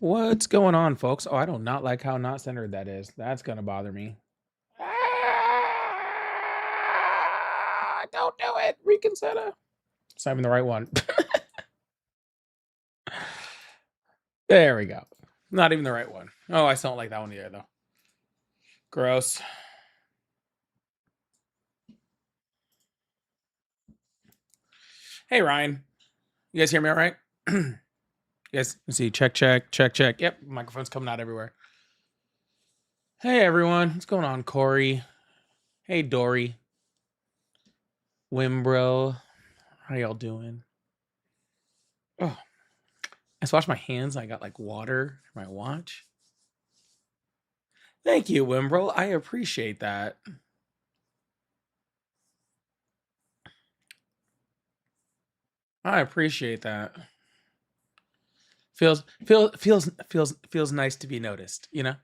What's going on, folks? Oh, I do not like how not centered that is. That's gonna bother me. Don't do it. Reconsider. It's not even the right one. There we go. Not even the right one. Oh, I still don't like that one either, though. Gross. Hey, Ryan. You guys hear me all right? Yes. Let's see. Check. Yep. Microphone's coming out everywhere. Hey, everyone. What's going on, Corey? Hey, Dory. Wimbro. How y'all doing? Oh, I just washed my hands. I got like water for my watch. Thank you, Wimbrel. I appreciate that. I appreciate that. Feels nice to be noticed, you know?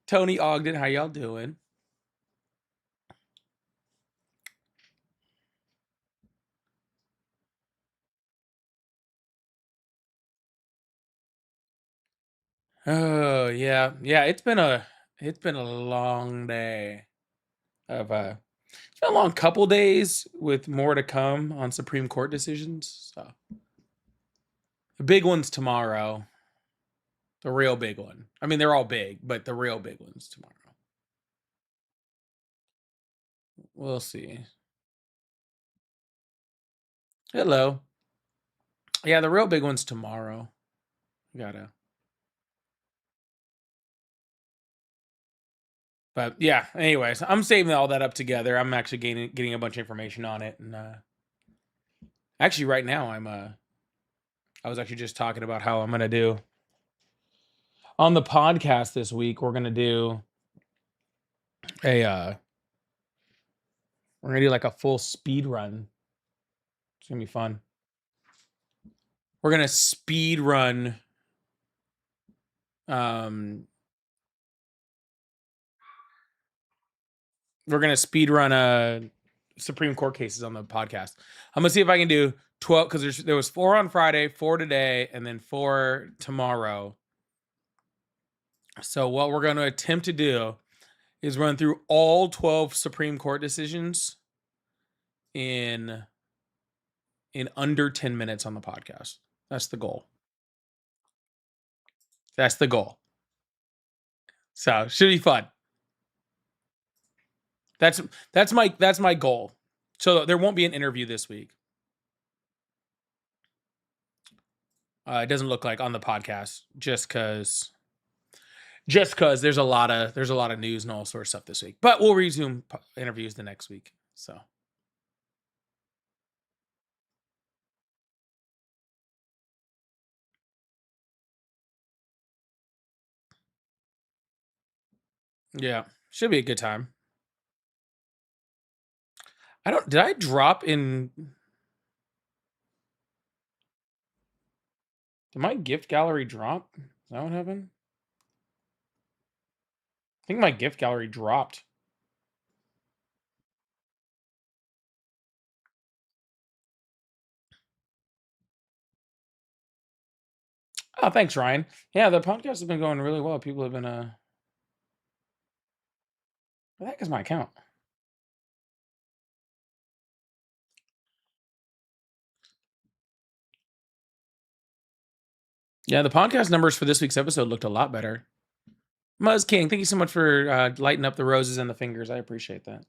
Tony Ogden, how y'all doing? Oh yeah, it's been a long day of it's been a long couple days with more to come on Supreme Court decisions. So the big one's tomorrow. The real big one. I mean, they're all big, but the real big one's tomorrow. We'll see. Hello. Yeah, the real big one's tomorrow. Gotta. But yeah, anyways, I'm saving all that up together. I'm actually getting a bunch of information on it. And actually right now I was actually just talking about how I'm gonna do on the podcast this week. We're gonna do a we're gonna do like a full speed run. It's gonna be fun. We're gonna speed run we're gonna speed run Supreme Court cases on the podcast. I'm gonna see if I can do 12 because there was 4 on Friday, 4 today, and then 4 tomorrow. So what we're going to attempt to do is run through all 12 Supreme Court decisions in under 10 minutes on the podcast. That's the goal. That's the goal. So should be fun. That's my goal. So there won't be an interview this week. It doesn't look like on the podcast, just because there's a lot of news and all sorts of stuff this week. But we'll resume interviews the next week. So yeah, should be a good time. Did I drop in? Did my gift gallery drop? Is that what happened? I think my gift gallery dropped. Oh, thanks, Ryan. Yeah, the podcast has been going really well. People have been what the heck is my account? Yeah, the podcast numbers for this week's episode looked a lot better. Muzz King, thank you so much for lighting up the roses and the fingers. I appreciate that.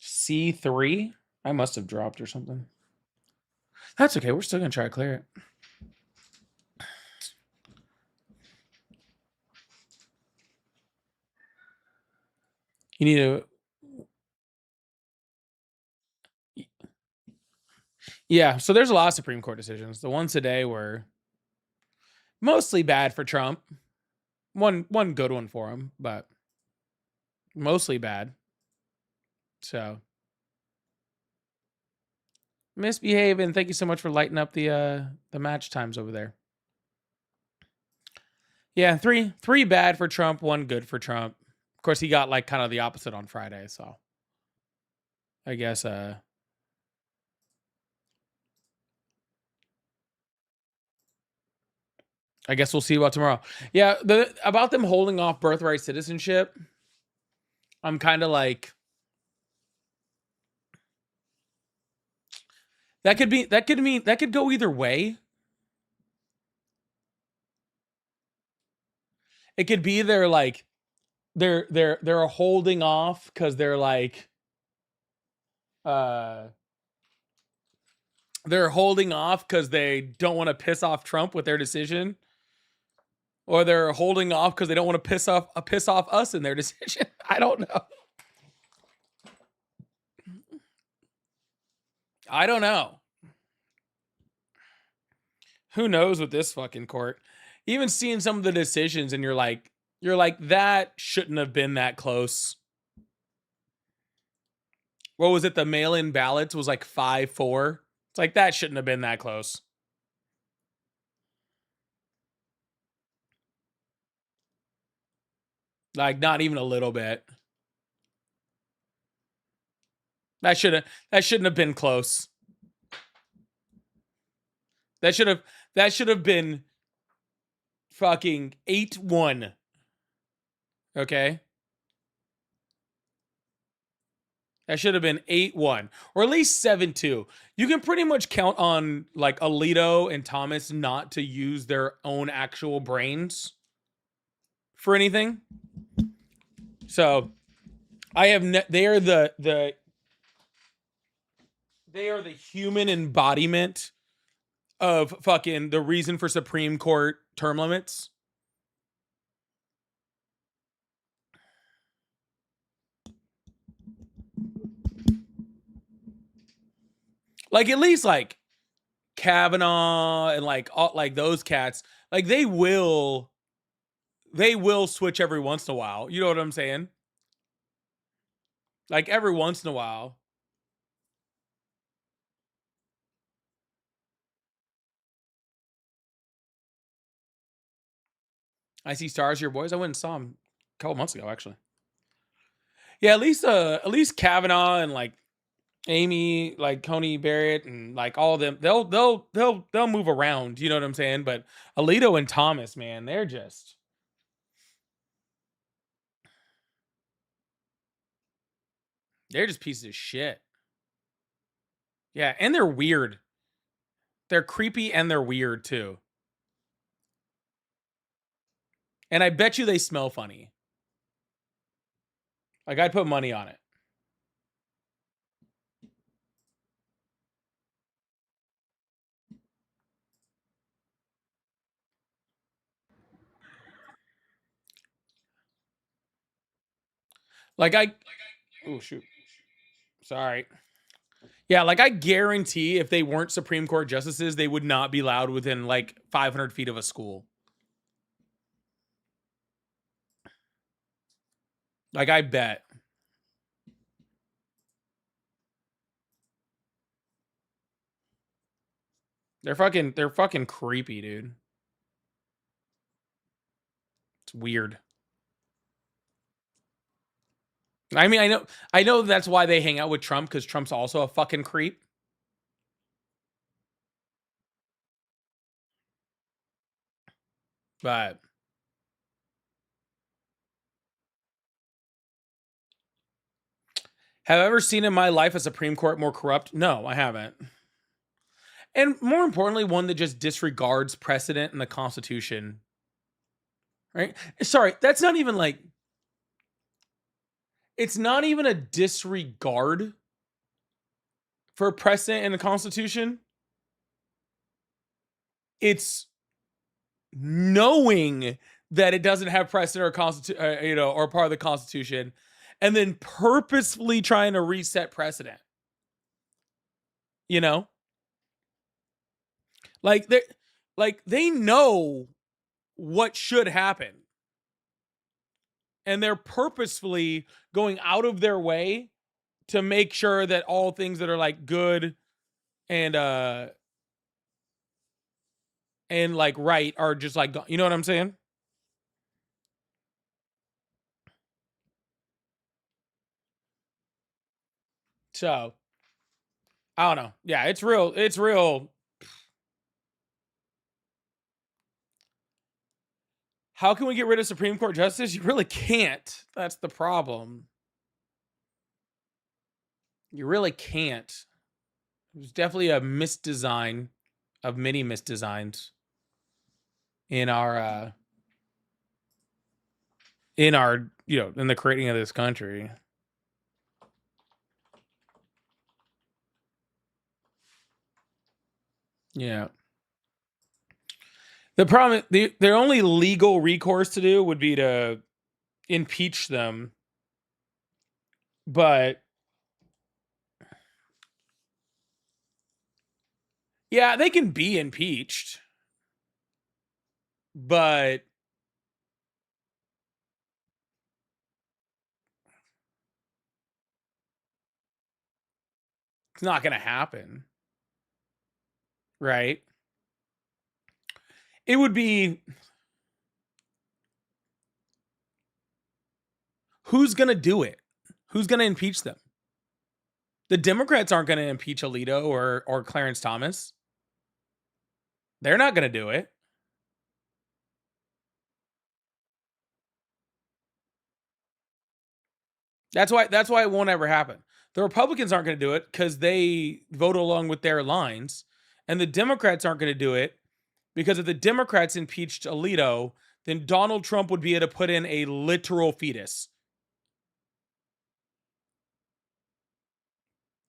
C3? I must have dropped or something. That's okay. We're still going to try to clear it. You need to. Yeah, so there's a lot of Supreme Court decisions. The ones today were mostly bad for Trump. One good one for him, but mostly bad. So misbehaving. Thank you so much for lighting up the match times over there. Yeah, three bad for Trump, one good for Trump. Of course, he got like kind of the opposite on Friday, so I guess we'll see about tomorrow. Yeah, about them holding off birthright citizenship, I'm kind of like that could go either way. It could be they're holding off because uh they're holding off because they don't want to piss off Trump with their decision, or they're holding off because they don't want to piss off us in their decision. I don't know. I don't know. Who knows with this fucking court? Even seeing some of the decisions, and you're like that shouldn't have been that close. What was it? The mail-in ballots was like 5-4. It's like that shouldn't have been that close. Like not even a little bit. That shouldn't have been close. That should have been fucking 8-1. Okay? That should have been 8-1 or at least 7-2. You can pretty much count on like Alito and Thomas not to use their own actual brains for anything. So, they are the human embodiment of fucking the reason for Supreme Court term limits. Like at least like Kavanaugh and like all, like those cats, like they will switch every once in a while. You know what I'm saying? Like every once in a while. I see stars, your boys. I went and saw him a couple months ago, actually. Yeah, at least Kavanaugh and like Amy, like Coney Barrett, and like all of them, they'll move around. You know what I'm saying? But Alito and Thomas, man, they're just pieces of shit. Yeah, and they're weird. They're creepy and they're weird too. And I bet you they smell funny. Like I'd put money on it. Like oh shoot. Sorry. Yeah, like I guarantee if they weren't Supreme Court justices, they would not be allowed within like 500 feet of a school. Like I bet. They're fucking creepy, dude. It's weird. I mean, I know that's why they hang out with Trump, because Trump's also a fucking creep. But have I ever seen in my life a Supreme Court more corrupt? No, I haven't. And more importantly, one that just disregards precedent and the Constitution. Right? Sorry, that's not even like, it's not even a disregard for precedent and the Constitution. It's knowing that it doesn't have precedent or or part of the Constitution, and then purposefully trying to reset precedent. You know, like they know what should happen, and they're purposefully going out of their way to make sure that all things that are like good and like right are just like, you know what I'm saying? So I don't know. Yeah, it's real. It's real. How can we get rid of Supreme Court justice? You really can't. That's the problem. You really can't. There's definitely a misdesign of many misdesigns in our in the creating of this country. Yeah. The problem, their only legal recourse to do would be to impeach them. But yeah, they can be impeached. But it's not going to happen. Right? It would be, who's going to do it? Who's going to impeach them? The Democrats aren't going to impeach Alito or Clarence Thomas. They're not going to do it. That's why it won't ever happen. The Republicans aren't going to do it because they vote along with their lines, and the Democrats aren't going to do it because if the Democrats impeached Alito, then Donald Trump would be able to put in a literal fetus.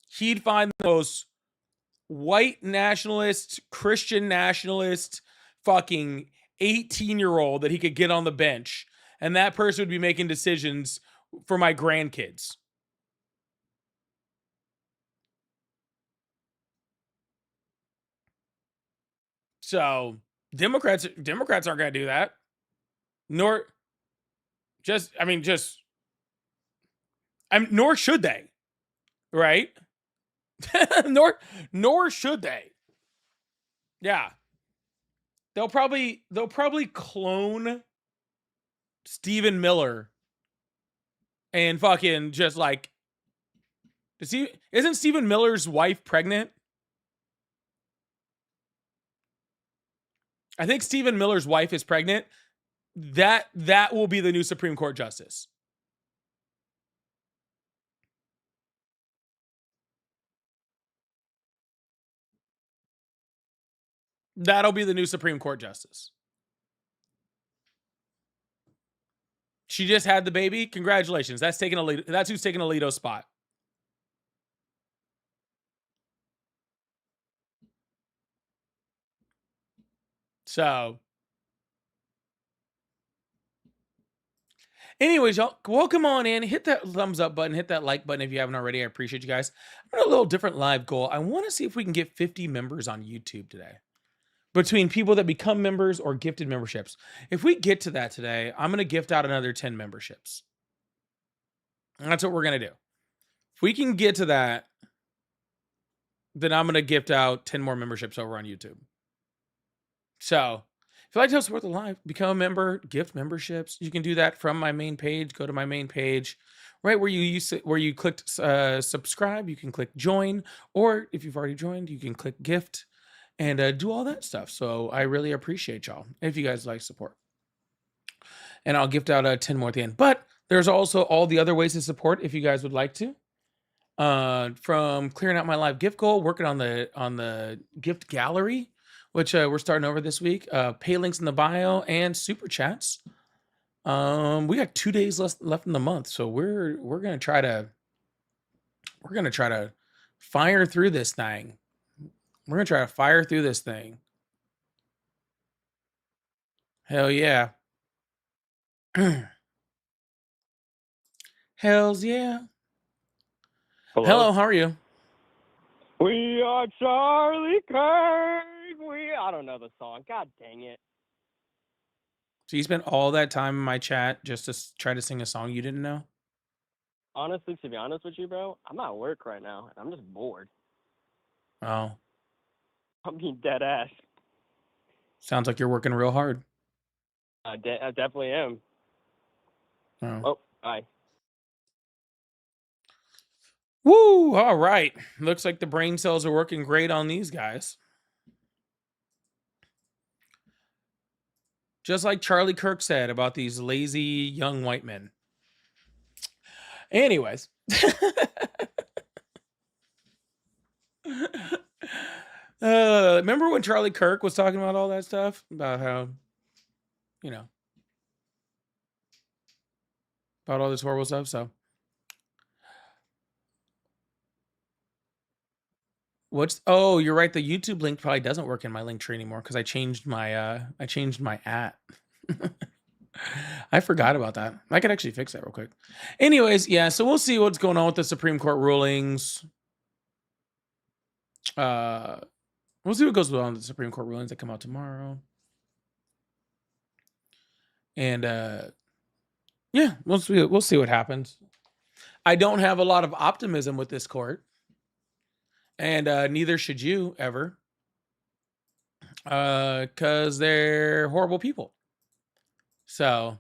He'd find the most white nationalist, Christian nationalist, fucking 18-year-old that he could get on the bench, and that person would be making decisions for my grandkids. So Democrats aren't going to do that. Nor should they, right? nor should they. Yeah. They'll probably clone Stephen Miller and fucking just like, isn't Stephen Miller's wife pregnant? I think Stephen Miller's wife is pregnant. That will be the new Supreme Court justice. That'll be the new Supreme Court justice. She just had the baby. Congratulations. That's who's taking Alito's spot. So, anyways, y'all, welcome on in. Hit that thumbs up button. Hit that like button if you haven't already. I appreciate you guys. I'm on a little different live goal. I want to see if we can get 50 members on YouTube today, between people that become members or gifted memberships. If we get to that today, I'm going to gift out another 10 memberships. And that's what we're going to do. If we can get to that, then I'm going to gift out 10 more memberships over on YouTube. So if you'd like to help support the live, become a member, gift memberships. You can do that from my main page. Go to my main page, right where you clicked subscribe. You can click join, or if you've already joined, you can click gift and do all that stuff. So I really appreciate y'all if you guys like support. And I'll gift out 10 more at the end. But there's also all the other ways to support if you guys would like to. From clearing out my live gift goal, working on the gift gallery, which we're starting over this week. Pay links in the bio and super chats. We got 2 days left in the month, so we're gonna try to fire through this thing. We're gonna try to fire through this thing. Hell yeah. Hells yeah. Hello, how are you? We are Charlie Kirk. I don't know the song. God dang it. So you spent all that time in my chat just to try to sing a song you didn't know? Honestly, to be honest with you, bro, I'm at work right now, and I'm just bored. Oh. I'm being dead ass. Sounds like you're working real hard. I definitely am. Oh. Oh, hi. Woo! All right. Looks like the brain cells are working great on these guys. Just like Charlie Kirk said about these lazy young white men. Anyways. Remember when Charlie Kirk was talking about all that stuff? About how, you know, about all this horrible stuff. So oh, you're right. The YouTube link probably doesn't work in my link tree anymore because I changed my at. I forgot about that. I could actually fix that real quick. Anyways, yeah, so we'll see what's going on with the Supreme Court rulings. We'll see what goes on with the Supreme Court rulings that come out tomorrow. And yeah, we'll see what happens. I don't have a lot of optimism with this court. And neither should you ever. Because they're horrible people. So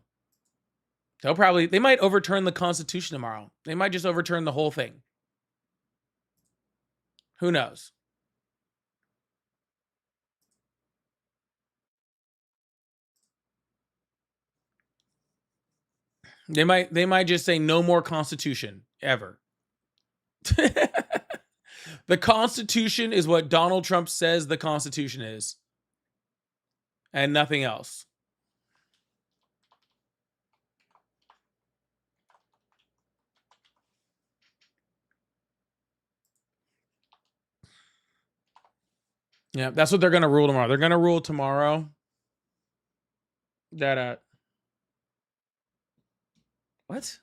they might overturn the Constitution tomorrow. They might just overturn the whole thing. Who knows? They might just say no more Constitution ever. The Constitution is what Donald Trump says the Constitution is. And nothing else. Yeah, that's what they're going to rule tomorrow. They're going to rule tomorrow that what?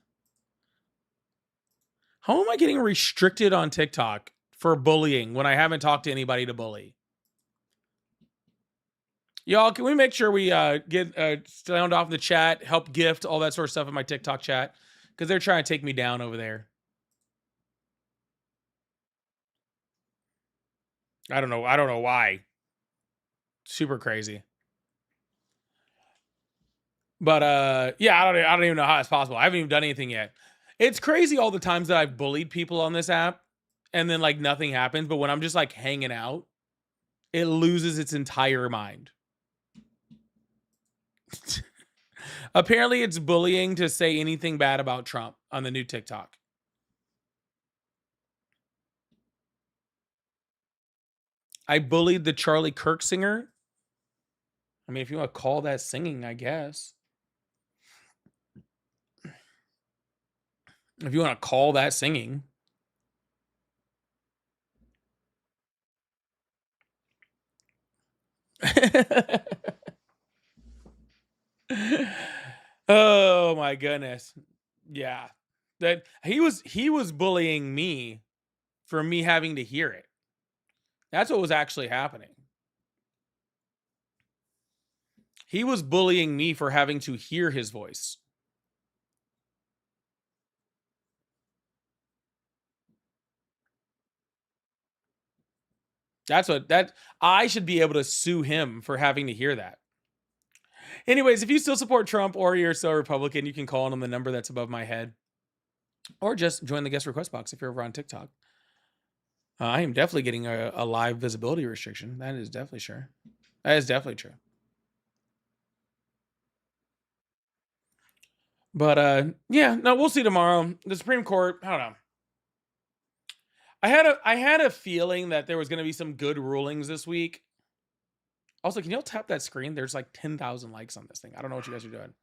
How am I getting restricted on TikTok for bullying when I haven't talked to anybody to bully? Y'all, can we make sure we get sound off the chat, help gift, all that sort of stuff in my TikTok chat? Because they're trying to take me down over there. I don't know why. Super crazy. But yeah, I don't even know how it's possible. I haven't even done anything yet. It's crazy all the times that I've bullied people on this app and then like nothing happens, but when I'm just like hanging out, it loses its entire mind. Apparently it's bullying to say anything bad about Trump on the new TikTok. I bullied the Charlie Kirk singer. I mean, if you want to call that singing, I guess. If you want to call that singing. Oh my goodness. Yeah. That he was bullying me for me having to hear it. That's what was actually happening. He was bullying me for having to hear his voice. I should be able to sue him for having to hear that. Anyways, if you still support Trump or you're still a Republican, you can call on the number that's above my head. Or just join the guest request box if you're over on TikTok. I am definitely getting a live visibility restriction. That is definitely sure. That is definitely true. But yeah, no, we'll see tomorrow. The Supreme Court, I don't know. I had a feeling that there was going to be some good rulings this week. Also, can y'all tap that screen? There's like 10,000 likes on this thing. I don't know what you guys are doing.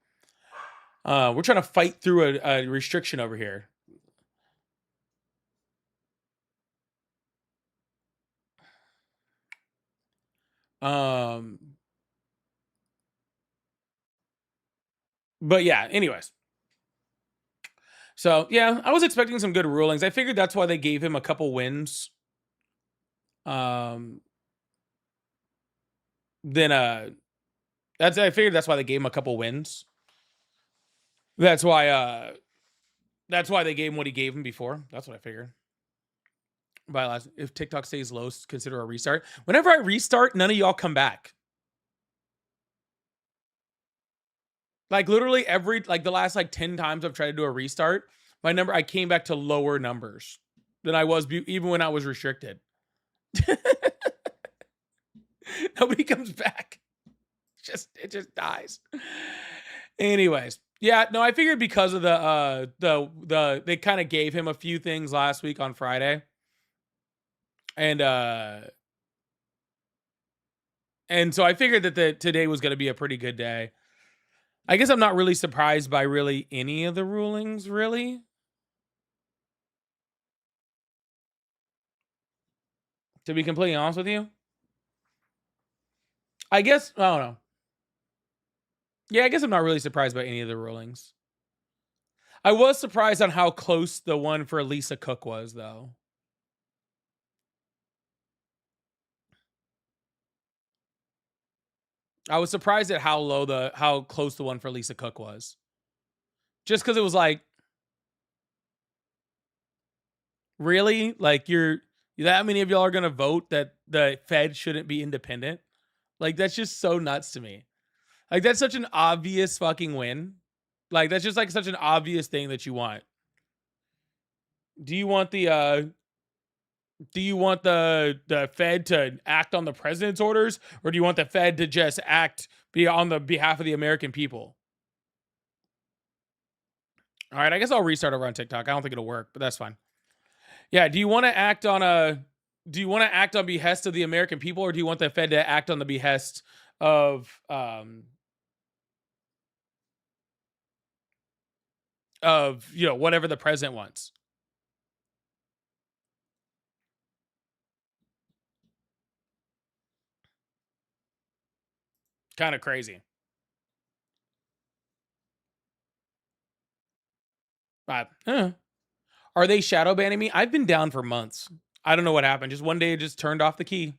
We're trying to fight through a restriction over here. But yeah, anyways. So yeah, I was expecting some good rulings. I figured that's why they gave him a couple wins. I figured that's why they gave him a couple wins. That's why they gave him what he gave him before. That's what I figured. But if TikTok stays low, consider a restart. Whenever I restart, none of y'all come back. Like literally the last like 10 times I've tried to do a restart, I came back to lower numbers. than I was even when I was restricted. Nobody comes back. It just dies. Anyways, yeah, no, I figured because of they kind of gave him a few things last week on Friday, and so I figured that today was going to be a pretty good day. I guess I'm not really surprised by really any of the rulings, really. To be completely honest with you, I guess I don't know. Yeah, I guess I'm not really surprised by any of the rulings. I was surprised on how close the one for Lisa Cook was, though. I was surprised at how close the one for Lisa Cook was. Just because it was like, really? Like that many of y'all are gonna vote that the Fed shouldn't be independent? Like that's just so nuts to me. Like that's such an obvious fucking win. Like that's just like such an obvious thing that you want. Do you want the Fed to act on the president's orders, or do you want the Fed to just be on the behalf of the American people? All right, I guess I'll restart over on TikTok. I don't think it'll work, but that's fine. Yeah, do you want to act on behest of the American people, or do you want the Fed to act on the behest of whatever the president wants? Kind of crazy. But are they shadow banning me? I've been down for months. I don't know what happened. Just one day it just turned off the key.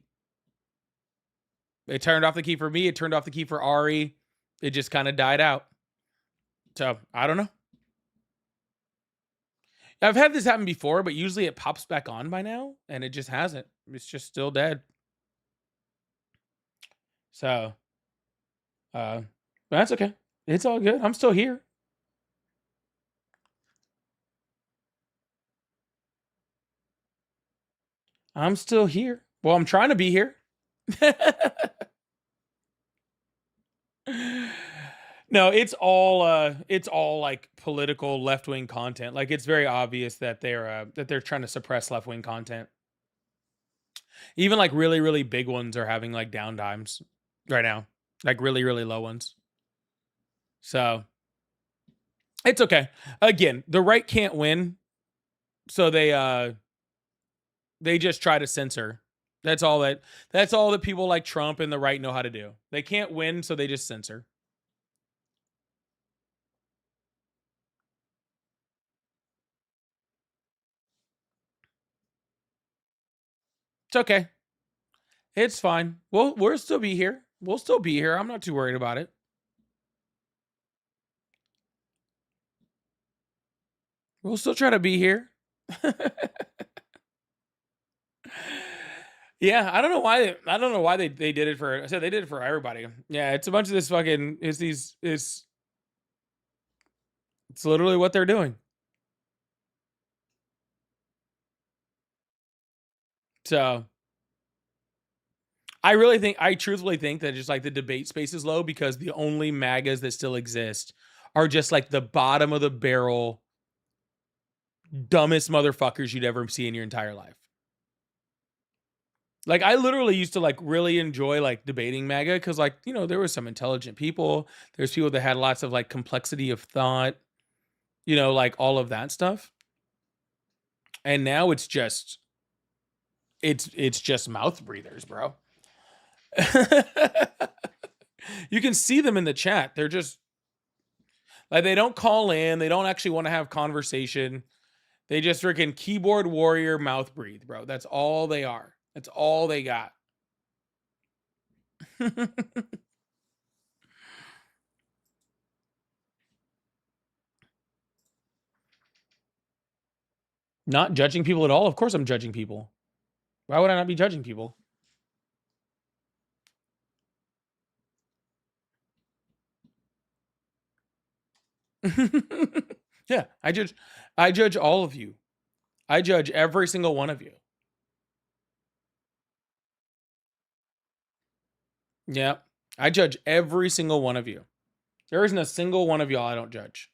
It turned off the key for me. It turned off the key for Ari. It just kind of died out. So I don't know. I've had this happen before, but usually it pops back on by now, and it just hasn't. It's just still dead. So, that's okay. It's all good. I'm still here. I'm still here. Well, I'm trying to be here. No, it's all like political left-wing content. Like it's very obvious that they're trying to suppress left-wing content. Even like really, really big ones are having like down times right now. Like really, really low ones. So it's okay. Again, the right can't win. So they just try to censor. That's all that people like Trump and the right know how to do. They can't win, so they just censor. It's okay. It's fine. We'll still be here. We'll still be here. I'm not too worried about it. We'll still try to be here. Yeah, I don't know why they did it for. I said they did it for everybody. Yeah, it's a bunch of this fucking. It's literally what they're doing. So I truthfully think that just like the debate space is low because the only MAGAs that still exist are just like the bottom of the barrel, dumbest motherfuckers you'd ever see in your entire life. Like I literally used to like really enjoy like debating MAGA because like there was some intelligent people. There's people that had lots of like complexity of thought, like all of that stuff. And now it's just mouth breathers, bro. You can see them in the chat. They're just like they don't call in. They don't actually want to have conversation. They just freaking keyboard warrior mouth breathe, bro. That's all they are. That's all they got. Not judging people at all. Of course I'm judging people. Why would I not be judging people? Yeah, I judge all of you. I judge every single one of you. Yeah. I judge every single one of you. There isn't a single one of y'all I don't judge.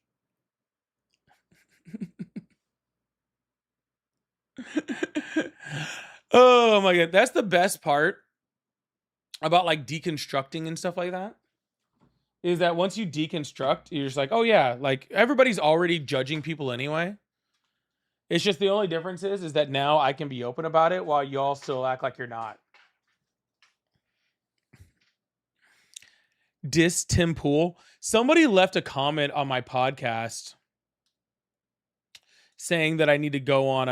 Oh my god, that's the best part about like deconstructing and stuff like that. Is that once you deconstruct, you're just like, oh yeah, like everybody's already judging people anyway. It's just the only difference is that now I can be open about it while y'all still act like you're not. Diss Tim Pool. Somebody left a comment on my podcast saying that I need to go on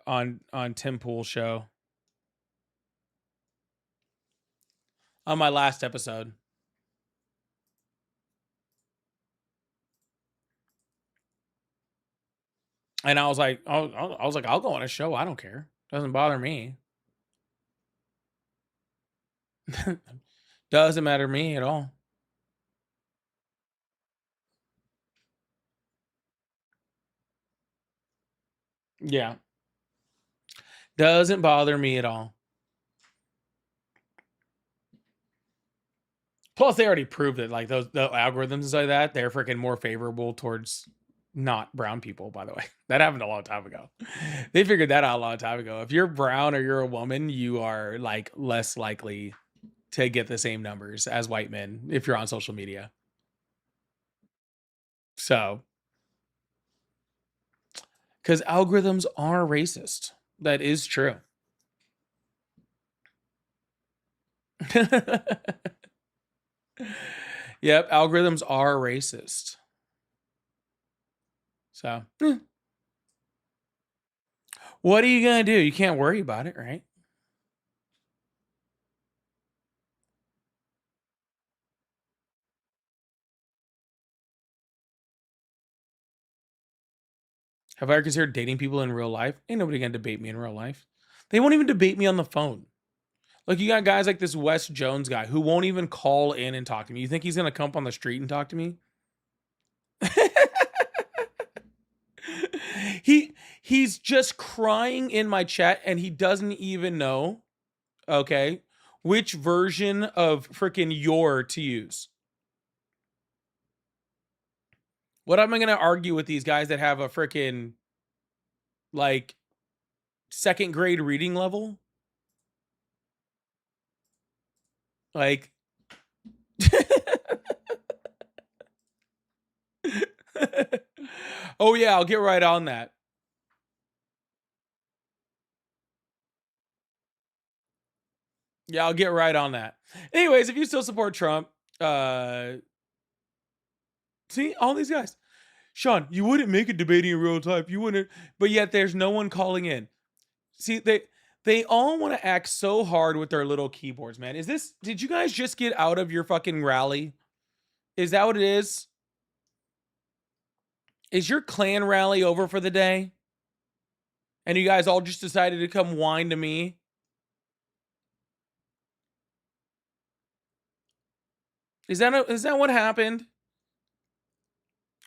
on Tim Pool's show. On my last episode. And I was like, I'll go on a show. I don't care. Doesn't bother me. Doesn't matter to me at all. Yeah. Doesn't bother me at all. Plus, they already proved that like the algorithms like that, they're freaking more favorable towards not brown people, by the way. That happened a long time ago. They figured that out a long time ago. If you're brown or you're a woman, you are like less likely to get the same numbers as white men if you're on social media. So, because algorithms are racist. That is true. Yep, algorithms are racist. So, what are you going to do? You can't worry about it, right? Have I ever considered dating people in real life? Ain't nobody going to debate me in real life. They won't even debate me on the phone. Like, you got guys like this Wes Jones guy who won't even call in and talk to me. You think he's going to come up on the street and talk to me? He's just crying in my chat and he doesn't even know, okay, which version of freaking your to use. What am I going to argue with these guys that have a freaking like second grade reading level? Like oh yeah, I'll get right on that. Yeah, I'll get right on that. Anyways, if you still support Trump, see all these guys. Sean, you wouldn't make a debating in real time. You wouldn't, but yet there's no one calling in. See, they all want to act so hard with their little keyboards, man. Did you guys just get out of your fucking rally? Is that what it is? Is your clan rally over for the day? And you guys all just decided to come whine to me? Is that what happened?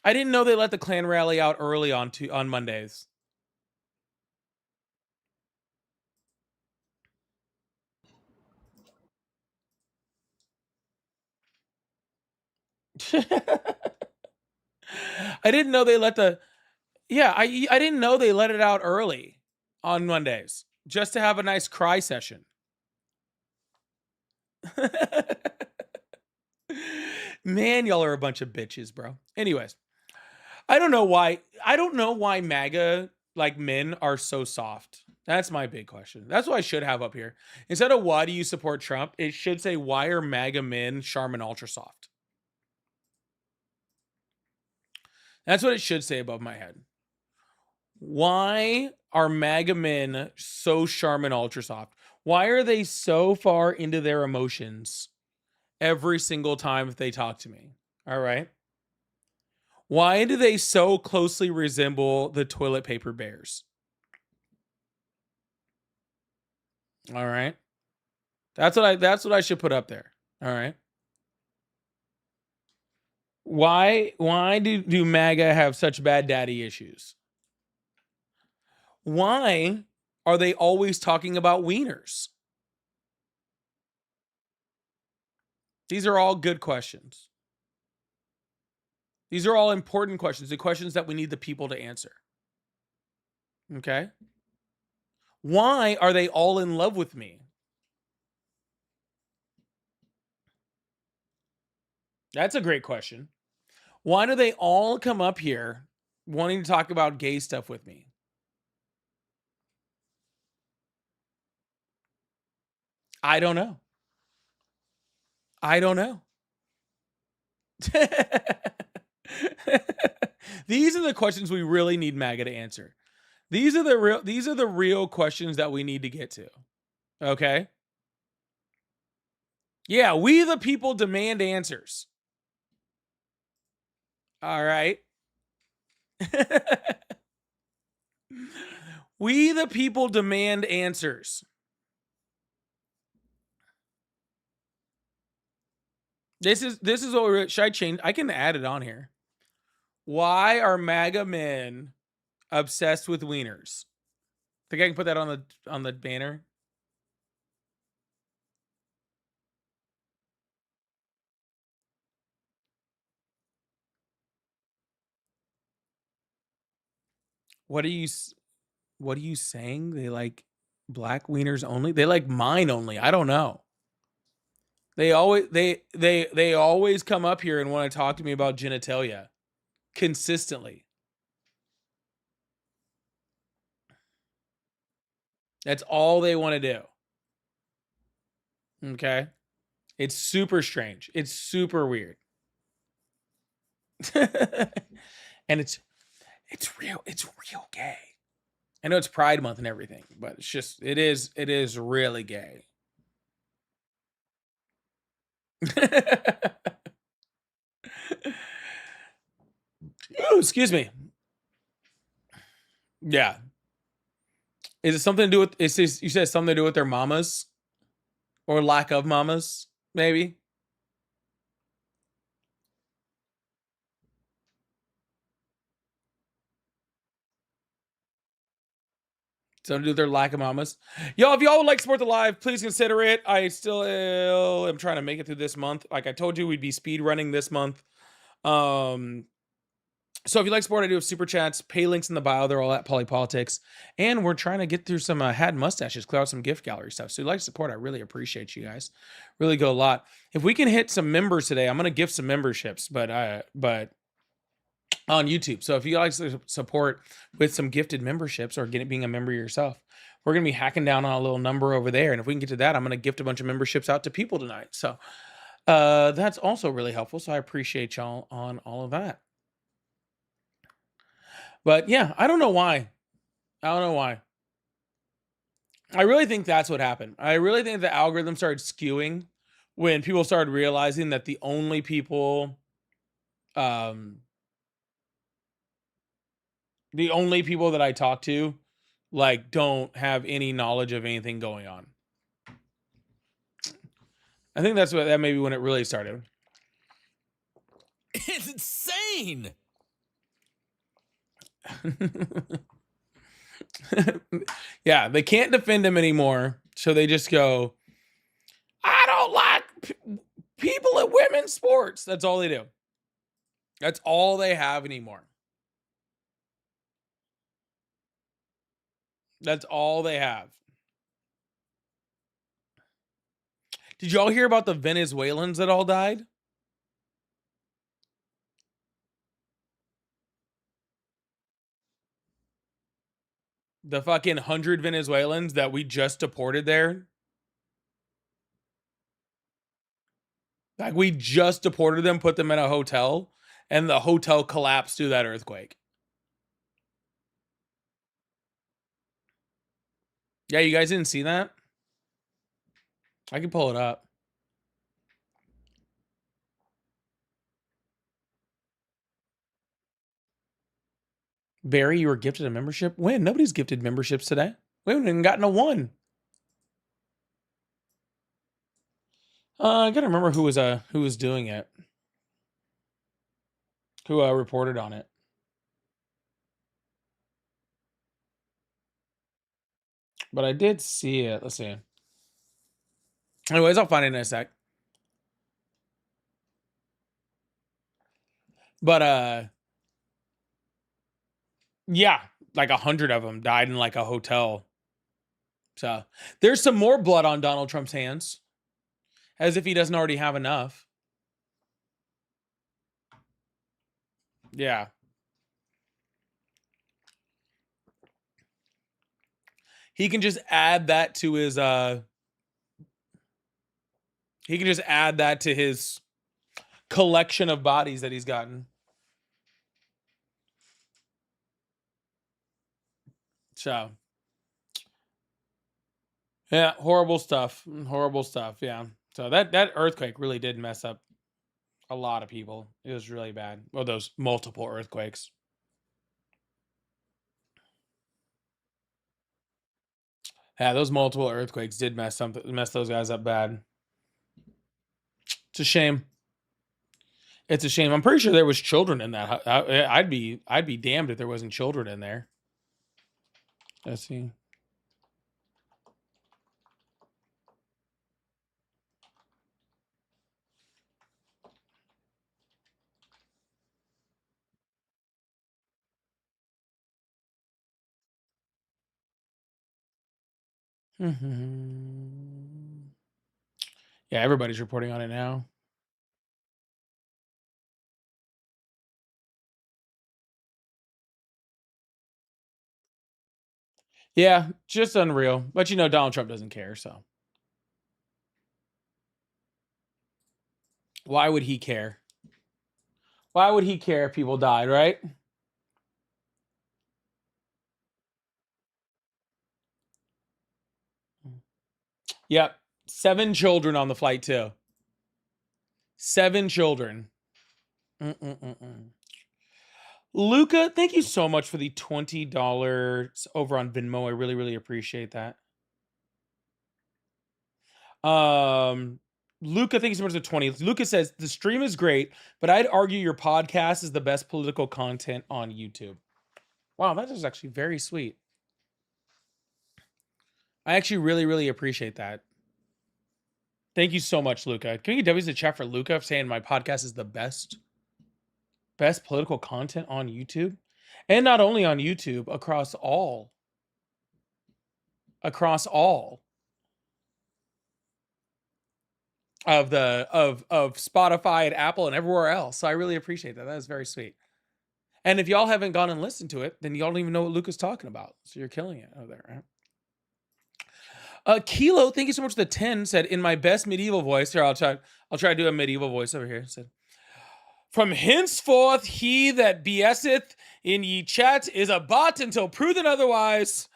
I didn't know they let the clan rally out early on Mondays. I didn't know they let the I didn't know they let it out early on Mondays just to have a nice cry session. Man, y'all are a bunch of bitches, bro. Anyways, I don't know why MAGA like men are so soft. That's my big question. That's what I should have up here. Instead of why do you support Trump, it should say why are MAGA men Charmin ultra soft. That's what it should say above my head. Why are MAGA men so Charmin ultra soft? Why are they so far into their emotions every single time they talk to me? All right. Why do they so closely resemble the toilet paper bears? All right. That's what I should put up there. All right. Why do MAGA have such bad daddy issues? Why are they always talking about wieners? These are all good questions. These are all important questions, the questions that we need the people to answer. Okay? Why are they all in love with me? That's a great question. Why do they all come up here wanting to talk about gay stuff with me? I don't know. I don't know. These are the questions we really need MAGA to answer. These are the real questions that we need to get to. Okay? Yeah, we the people demand answers. All right. We the people demand answers. This is what should I change? I can add it on here. Why are MAGA men obsessed with wieners? Think I can put that on the banner? What are you what are you saying? They like black wieners only? They like mine only. I don't know. They always come up here and want to talk to me about genitalia consistently. That's all they want to do. Okay? It's super strange. It's super weird. And it's real gay. I know it's Pride Month and everything, but it is really gay. Ooh, excuse me. Yeah. Is it something to do with you said something to do with their mamas? Or lack of mamas, maybe? Something to do with their lack of mamas. Yo, if y'all would like to support the live, please consider it. I still am trying to make it through this month. Like I told you, we'd be speed running this month. So if you like support, I do have super chats, pay links in the bio. They're all at Polypolitics. And we're trying to get through some had mustaches, clear out some gift gallery stuff. So if you like support, I really appreciate you guys. Really go a lot. If we can hit some members today, I'm going to gift some memberships, but on YouTube. So if you like to support with some gifted memberships or being a member yourself, we're going to be hacking down on a little number over there. And if we can get to that, I'm going to gift a bunch of memberships out to people tonight. So that's also really helpful. So I appreciate y'all on all of that. But yeah, I don't know why. I really think that's what happened. I really think the algorithm started skewing when people started realizing that the only people that I talk to like don't have any knowledge of anything going on. I think that may be when it really started. It's insane. Yeah, they can't defend him anymore, so they just go, I don't like people at women's sports. That's all they do. That's all they have anymore. That's all they have. Did y'all hear about the Venezuelans that all died? The fucking 100 Venezuelans that we just deported there. Like we just deported them, put them in a hotel, and the hotel collapsed through that earthquake. Yeah, you guys didn't see that? I can pull it up. Barry, you were gifted a membership? When? Nobody's gifted memberships today. We haven't even gotten a one. I gotta remember who was doing it. Who reported on it. But I did see it. Let's see. Anyways, I'll find it in a sec. But yeah, like 100 of them died in like a hotel. So there's some more blood on Donald Trump's hands, as if he doesn't already have enough. Yeah. He can just add that to his he can just add that to his collection of bodies that he's gotten. So yeah, horrible stuff. Horrible stuff. Yeah. So that earthquake really did mess up a lot of people. It was really bad. Well, those multiple earthquakes. Yeah, those multiple earthquakes did mess those guys up bad. It's a shame. It's a shame. I'm pretty sure there was children in that. I'd be damned if there wasn't children in there. Let's see. Yeah, everybody's reporting on it now. Yeah, just unreal. But you know, Donald Trump doesn't care, so why would he care? Why would he care if people died, right? Yep. 7 children on the flight, too. 7 children. Luca, thank you so much for the $20 over on Venmo. I really, really appreciate that. Luca, thank you so much for 20. Luca says the stream is great, but I'd argue your podcast is the best political content on YouTube. Wow, that is actually very sweet. I actually really, really appreciate that. Thank you so much, Luca. Can we get W's in the chat for Luca saying my podcast is the best political content on YouTube? And not only on YouTube, across all of the of Spotify and Apple and everywhere else. So I really appreciate that. That is very sweet. And if y'all haven't gone and listened to it, then y'all don't even know what Luca's talking about. So you're killing it over there, right? Kilo, thank you so much for the 10. Said in my best medieval voice. Here, I'll try to do a medieval voice over here. Said, from henceforth he that BSeth in ye chat is a bot until proven otherwise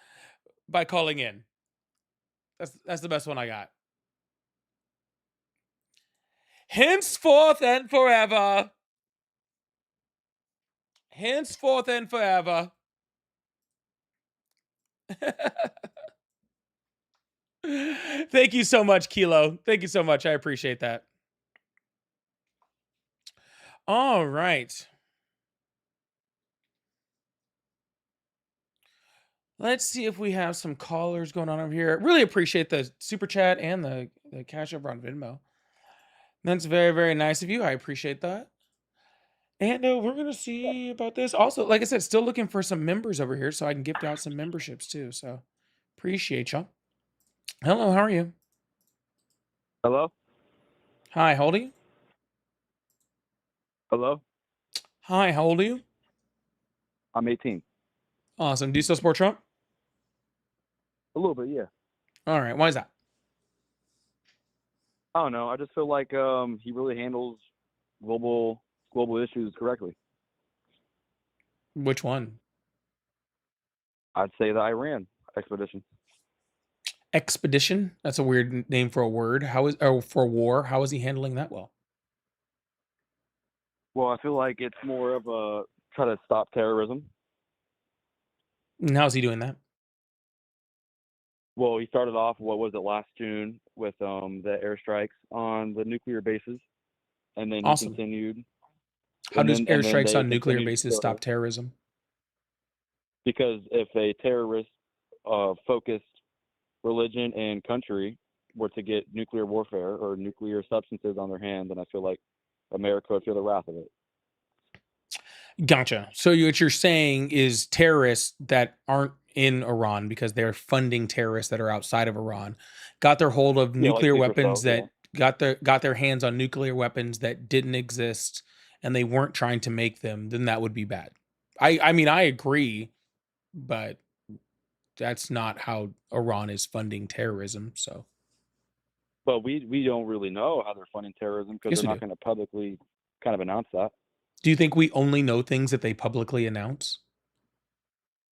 by calling in. That's the best one I got. Henceforth and forever. Henceforth and forever. Thank you so much, Kilo. Thank you so much. I appreciate that. All right. Let's see if we have some callers going on over here. Really appreciate the super chat and the cash over on Venmo. That's very, very nice of you. I appreciate that. And we're going to see about this. Also, like I said, still looking for some members over here so I can gift out some memberships too. So appreciate y'all. Hello, how are you? Hello? Hi, how old are you? Hello? Hi, how old are you? I'm 18. Awesome. Do you still support Trump? A little bit, yeah. All right. Why is that? I don't know. I just feel like he really handles global issues correctly. Which one? I'd say the Iran expedition. Expedition? That's a weird name for a word. For war? How is he handling that well? Well, I feel like it's more of a try to stop terrorism. And how's he doing that? Well, he started off, what was it, last June with the airstrikes on the nuclear bases, and then Awesome. he continued. How does airstrikes on nuclear bases stop terrorism? Because if a terrorist focused religion and country were to get nuclear warfare or nuclear substances on their hand, then I feel like America would feel the wrath of it. Gotcha. So what you're saying is terrorists that aren't in Iran because they're funding terrorists that are outside of Iran got their hold of Yeah, like nuclear sleeper weapons cells. Yeah. that got their hands on nuclear weapons that didn't exist and they weren't trying to make them, then that would be bad. I mean I agree, but that's not how Iran is funding terrorism. So But we don't really know how they're funding terrorism because yes, they're we not do. going to publicly kind of announce that. Do you think we only know things that they publicly announce?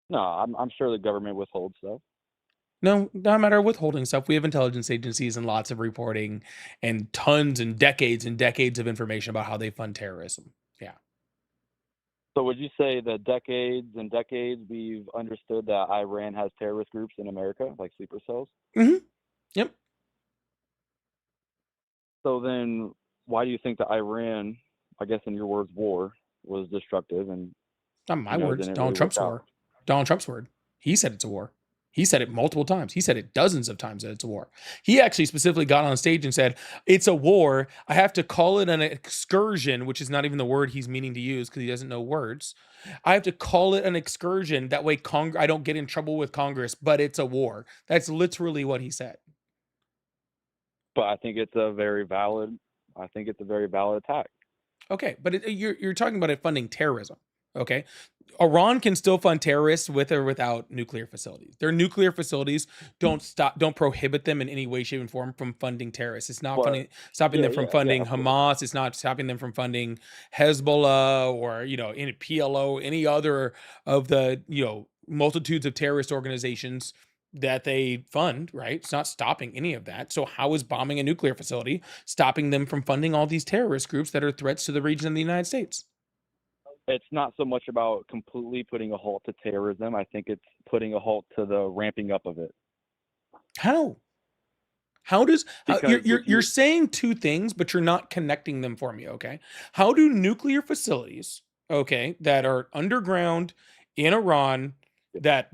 No, I'm sure the government withholds stuff. No, not a matter of withholding stuff. We have intelligence agencies and lots of reporting and tons and decades of information about how they fund terrorism. Yeah. So would you say that decades and decades we've understood that Iran has terrorist groups in America, like sleeper cells? Hmm. Yep. So then why do you think that Iran, I guess in your words, war was destructive and, Not my words. didn't Donald really work Trump's out? war. Donald Trump's word. He said it's a war. He said it multiple times. He said it dozens of times that it's a war. He actually specifically got on stage and said, "It's a war. I have to call it an excursion," which is not even the word he's meaning to use because he doesn't know words. I have to call it an excursion. That way I don't get in trouble with Congress, but it's a war. That's literally what he said. But I think it's a very valid attack. Okay, but you're talking about it funding terrorism. Okay, Iran can still fund terrorists with or without nuclear facilities. Their nuclear facilities don't prohibit them in any way, shape, and form from funding terrorists. It's not But stopping yeah, them from yeah, funding of course. Hamas. It's not stopping them from funding Hezbollah or any PLO, any other of the multitudes of terrorist organizations that they fund. Right? It's not stopping any of that. So how is bombing a nuclear facility stopping them from funding all these terrorist groups that are threats to the region of the United States? It's not so much about completely putting a halt to terrorism. I think it's putting a halt to the ramping up of it. How? How does Because if you're you saying two things, but you're not connecting them for me, okay? How do nuclear facilities, okay, that are underground in Iran that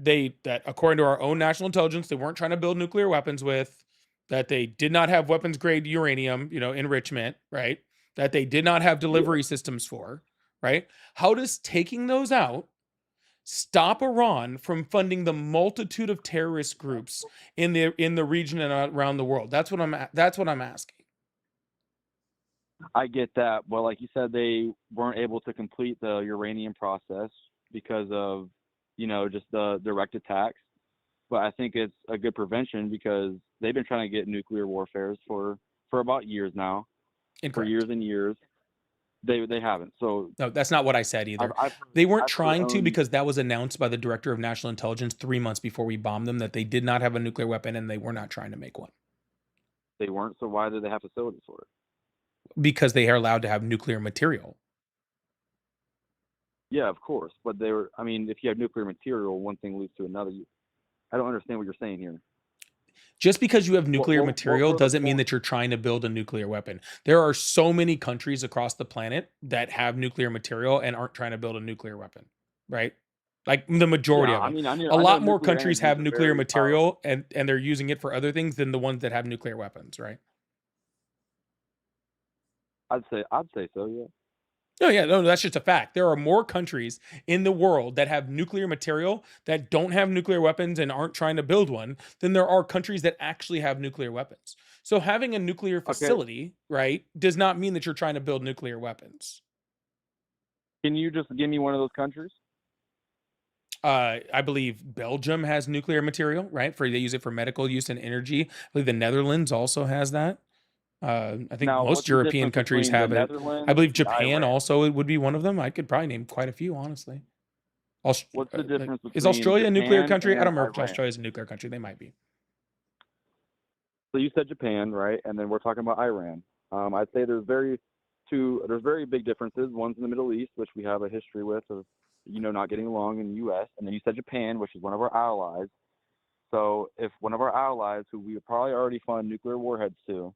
according to our own national intelligence, they weren't trying to build nuclear weapons with, that they did not have weapons grade uranium, enrichment, right? That they did not have yeah, delivery systems for, right? How does taking those out stop Iran from funding the multitude of terrorist groups in the region and around the world? That's what I'm asking. I get that. Well, like you said, they weren't able to complete the uranium process because of, just the direct attacks. But I think it's a good prevention because they've been trying to get nuclear warfares for about years now, for years Incorrect. and years. They haven't. So No, that's not what I said I've either. I've They weren't I've heard trying to because that was announced by the director of national intelligence 3 months before we bombed them that they did not have a nuclear weapon and they were not trying to make one they weren't. So why did they have facilities for it? because they are allowed to have nuclear material. Yeah, of course. But they were. I mean, if you have nuclear material, one thing leads to another. I don't understand what you're saying here. Just because you have nuclear What material were the doesn't mean points? that you're trying to build a nuclear weapon. There are so many countries across the planet that have nuclear material and aren't trying to build a nuclear weapon, right? Like the majority Yeah, of I them. mean, A I know lot more nuclear countries energy is have a nuclear very powerful. material and they're using it for other things than the ones that have nuclear weapons, right? I'd say so. Yeah. No, yeah, no, that's just a fact. There are more countries in the world that have nuclear material that don't have nuclear weapons and aren't trying to build one than there are countries that actually have nuclear weapons. So having a nuclear Okay. facility, right, does not mean that you're trying to build nuclear weapons. Can you just give me one of those countries? I believe Belgium has nuclear material, right? They use it for medical use and energy. I believe the Netherlands also has that. I think Now, most what's the European difference countries between the have it. I Netherlands believe and Japan Iran? also would be one of them. I could probably name quite a few, honestly. What's the difference Is between Australia a nuclear Japan country? I and don't remember if Iran? Australia is a nuclear country. They might be. So you said Japan, right? And then we're talking about Iran. I'd say there's very big differences. One's in the Middle East, which we have a history with of, not getting along in the U.S. And then you said Japan, which is one of our allies. So if one of our allies, who we would probably already fund nuclear warheads to,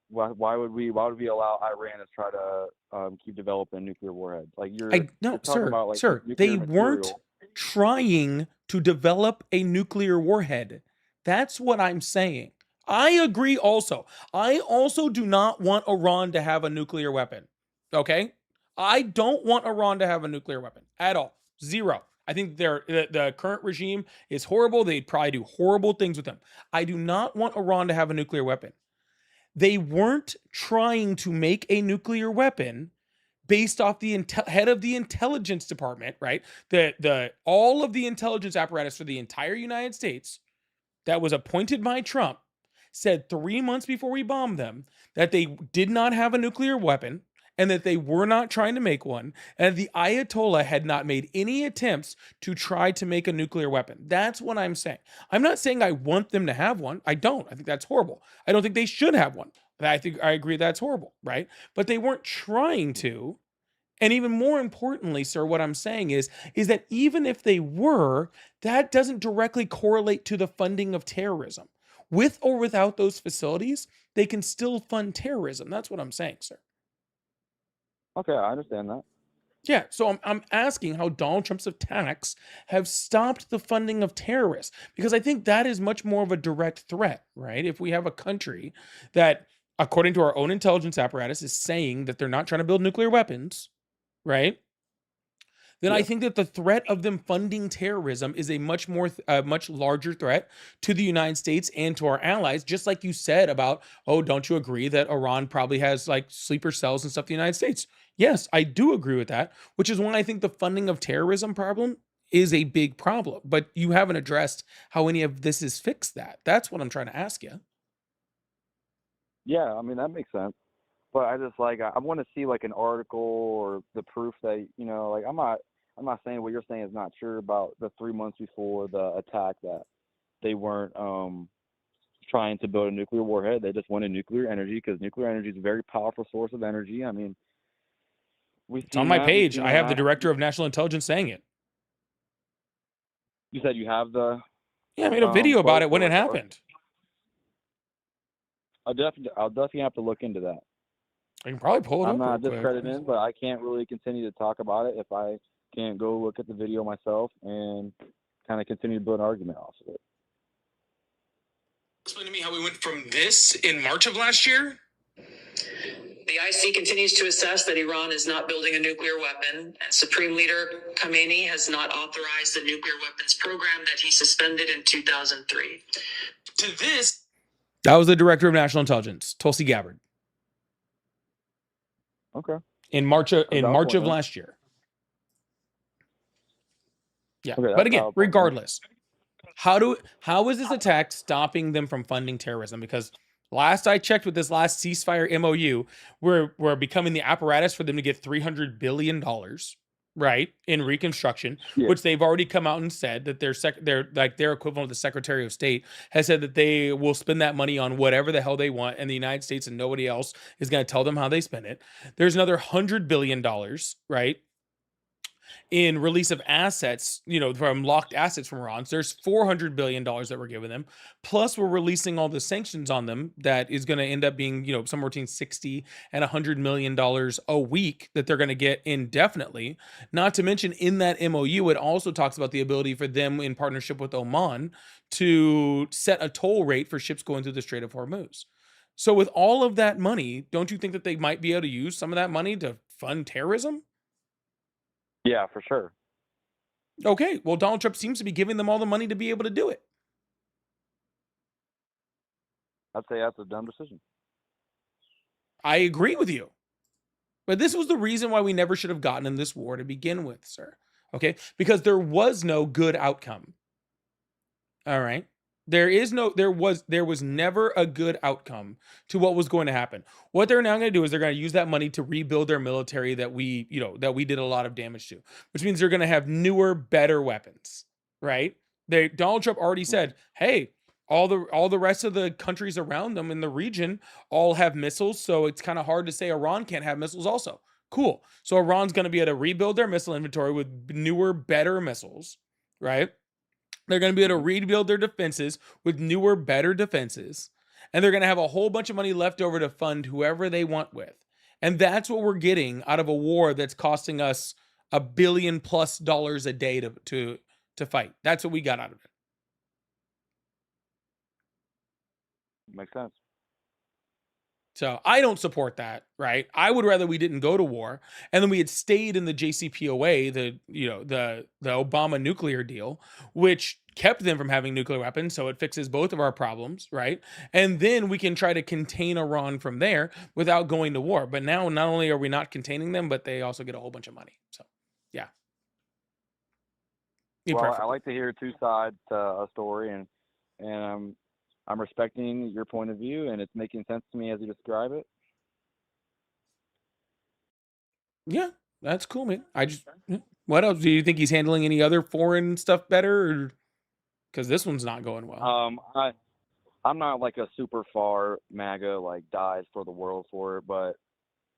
why would we allow Iran to try to keep developing nuclear warheads? Like No, you're talking about like sir, they nuclear weren't material. trying to develop a nuclear warhead. That's what I'm saying. I agree also. I also do not want Iran to have a nuclear weapon. Okay? I don't want Iran to have a nuclear weapon at all. Zero. I think the current regime is horrible. They'd probably do horrible things with them. I do not want Iran to have a nuclear weapon. They weren't trying to make a nuclear weapon based off the head of the intelligence department, right? The all of the intelligence apparatus for the entire United States that was appointed by Trump said 3 months before we bombed them that they did not have a nuclear weapon and that they were not trying to make one, and the Ayatollah had not made any attempts to try to make a nuclear weapon. That's what I'm saying. I'm not saying I want them to have one. I don't. I think that's horrible. I don't think they should have one. I think I agree that's horrible, right? But they weren't trying to. And even more importantly, sir, what I'm saying is that even if they were, that doesn't directly correlate to the funding of terrorism. With or without those facilities, they can still fund terrorism. That's what I'm saying, sir. Okay, I understand that. Yeah, so I'm asking how Donald Trump's attacks have stopped the funding of terrorists, because I think that is much more of a direct threat, right? If we have a country that, according to our own intelligence apparatus, is saying that they're not trying to build nuclear weapons, right? Then I Yeah. think that the threat of them funding terrorism is a much larger threat to the United States and to our allies. Just like you said about, oh, don't you agree that Iran probably has like sleeper cells and stuff in the United States? Yes, I do agree with that, which is why I think the funding of terrorism problem is a big problem. But you haven't addressed how any of this has fixed that. That's what I'm trying to ask you. Yeah, I mean that makes sense. But I just like I want to see like an article or the proof that like I'm not saying what you're saying is not true about the 3 months before the attack that they weren't trying to build a nuclear warhead. They just wanted nuclear energy because nuclear energy is a very powerful source of energy. I mean, we've It's on seen my that. We've page. seen I that have the happen. director of national intelligence saying it. You said you have the Yeah, I made a video about quote it when it or happened. I'll definitely have to look into that. I can probably pull it I'm up real not quick. discrediting, but I can't really continue to talk about it if I can't go look at the video myself and kind of continue to build an argument off of it. Explain to me how we went from this in March of last year. The IC continues to assess that Iran is not building a nuclear weapon, and Supreme Leader Khamenei has not authorized the nuclear weapons program that he suspended in 2003. To this. That was the director of national intelligence, Tulsi Gabbard. Okay. In March of last year. Yeah. Okay, But again, regardless, how is this attack stopping them from funding terrorism? Because last I checked with this last ceasefire MOU, we're becoming the apparatus for them to get $300 billion, right, in reconstruction, which they've already come out and said that their equivalent of the Secretary of State has said that they will spend that money on whatever the hell they want, and the United States and nobody else is going to tell them how they spend it. There's another $100 billion, right, in release of assets, from locked assets from Iran. So there's $400 billion that we're giving them. Plus, we're releasing all the sanctions on them that is going to end up being, somewhere between $60 and $100 million a week that they're going to get indefinitely. Not to mention, in that MOU, it also talks about the ability for them, in partnership with Oman, to set a toll rate for ships going through the Strait of Hormuz. So with all of that money, don't you think that they might be able to use some of that money to fund terrorism? Yeah, for sure. Okay, well, Donald Trump seems to be giving them all the money to be able to do it. I'd say that's a dumb decision. I agree with you. But this was the reason why we never should have gotten in this war to begin with, sir. Okay? Because there was no good outcome. All right? There was never a good outcome to what was going to happen. What they're now going to do is they're going to use that money to rebuild their military that we did a lot of damage to, which means they're going to have newer, better weapons, right? Donald Trump already said, hey, all the rest of the countries around them in the region all have missiles, so it's kind of hard to say Iran can't have missiles also. Cool. So Iran's going to be able to rebuild their missile inventory with newer, better missiles, right? They're going to be able to rebuild their defenses with newer, better defenses. And they're going to have a whole bunch of money left over to fund whoever they want with. And that's what we're getting out of a war that's costing us $1 billion+ a day to fight. That's what we got out of it. Makes sense. So I don't support that, right? I would rather we didn't go to war and then we had stayed in the JCPOA, the Obama nuclear deal, which kept them from having nuclear weapons, so it fixes both of our problems, right? And then we can try to contain Iran from there without going to war. But now not only are we not containing them, but they also get a whole bunch of money. So, yeah. Well, I like to hear two sides to a story, and I'm respecting your point of view, and it's making sense to me as you describe it. Yeah, that's cool, man. What else? Do you think he's handling any other foreign stuff better? Because this one's not going well. I'm not like a super far MAGA, like dies for the world for it, but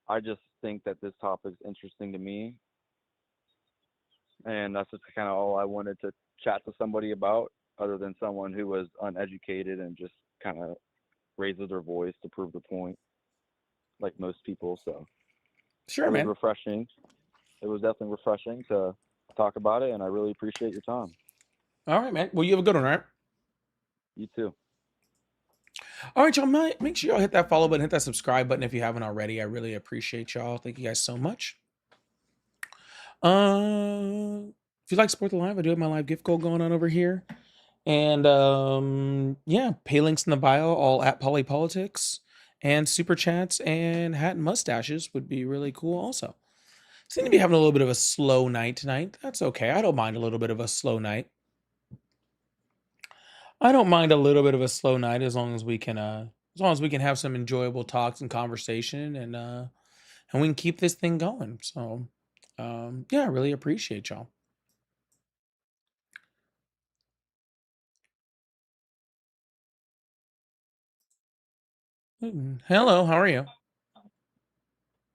I just think that this topic's interesting to me. And that's just kind of all I wanted to chat to somebody about, other than someone who was uneducated and just kind of raises their voice to prove the point, like most people. So sure, man. It was refreshing. It was definitely refreshing to talk about it, and I really appreciate your time. All right, man. Well, you have a good one, all right? You too. All right, y'all. Make sure y'all hit that follow button, hit that subscribe button if you haven't already. I really appreciate y'all. Thank you guys so much. If you'd like to support the live, I do have my live gift goal going on over here. And yeah, pay links in the bio, all at Polypolitics, and super chats and hat and mustaches would be really cool also. Seem to be having a little bit of a slow night tonight. That's okay. I don't mind a little bit of a slow night. I don't mind a little bit of a slow night as long as we can have some enjoyable talks and conversation, and we can keep this thing going. So yeah, I really appreciate y'all. Hello, how are you?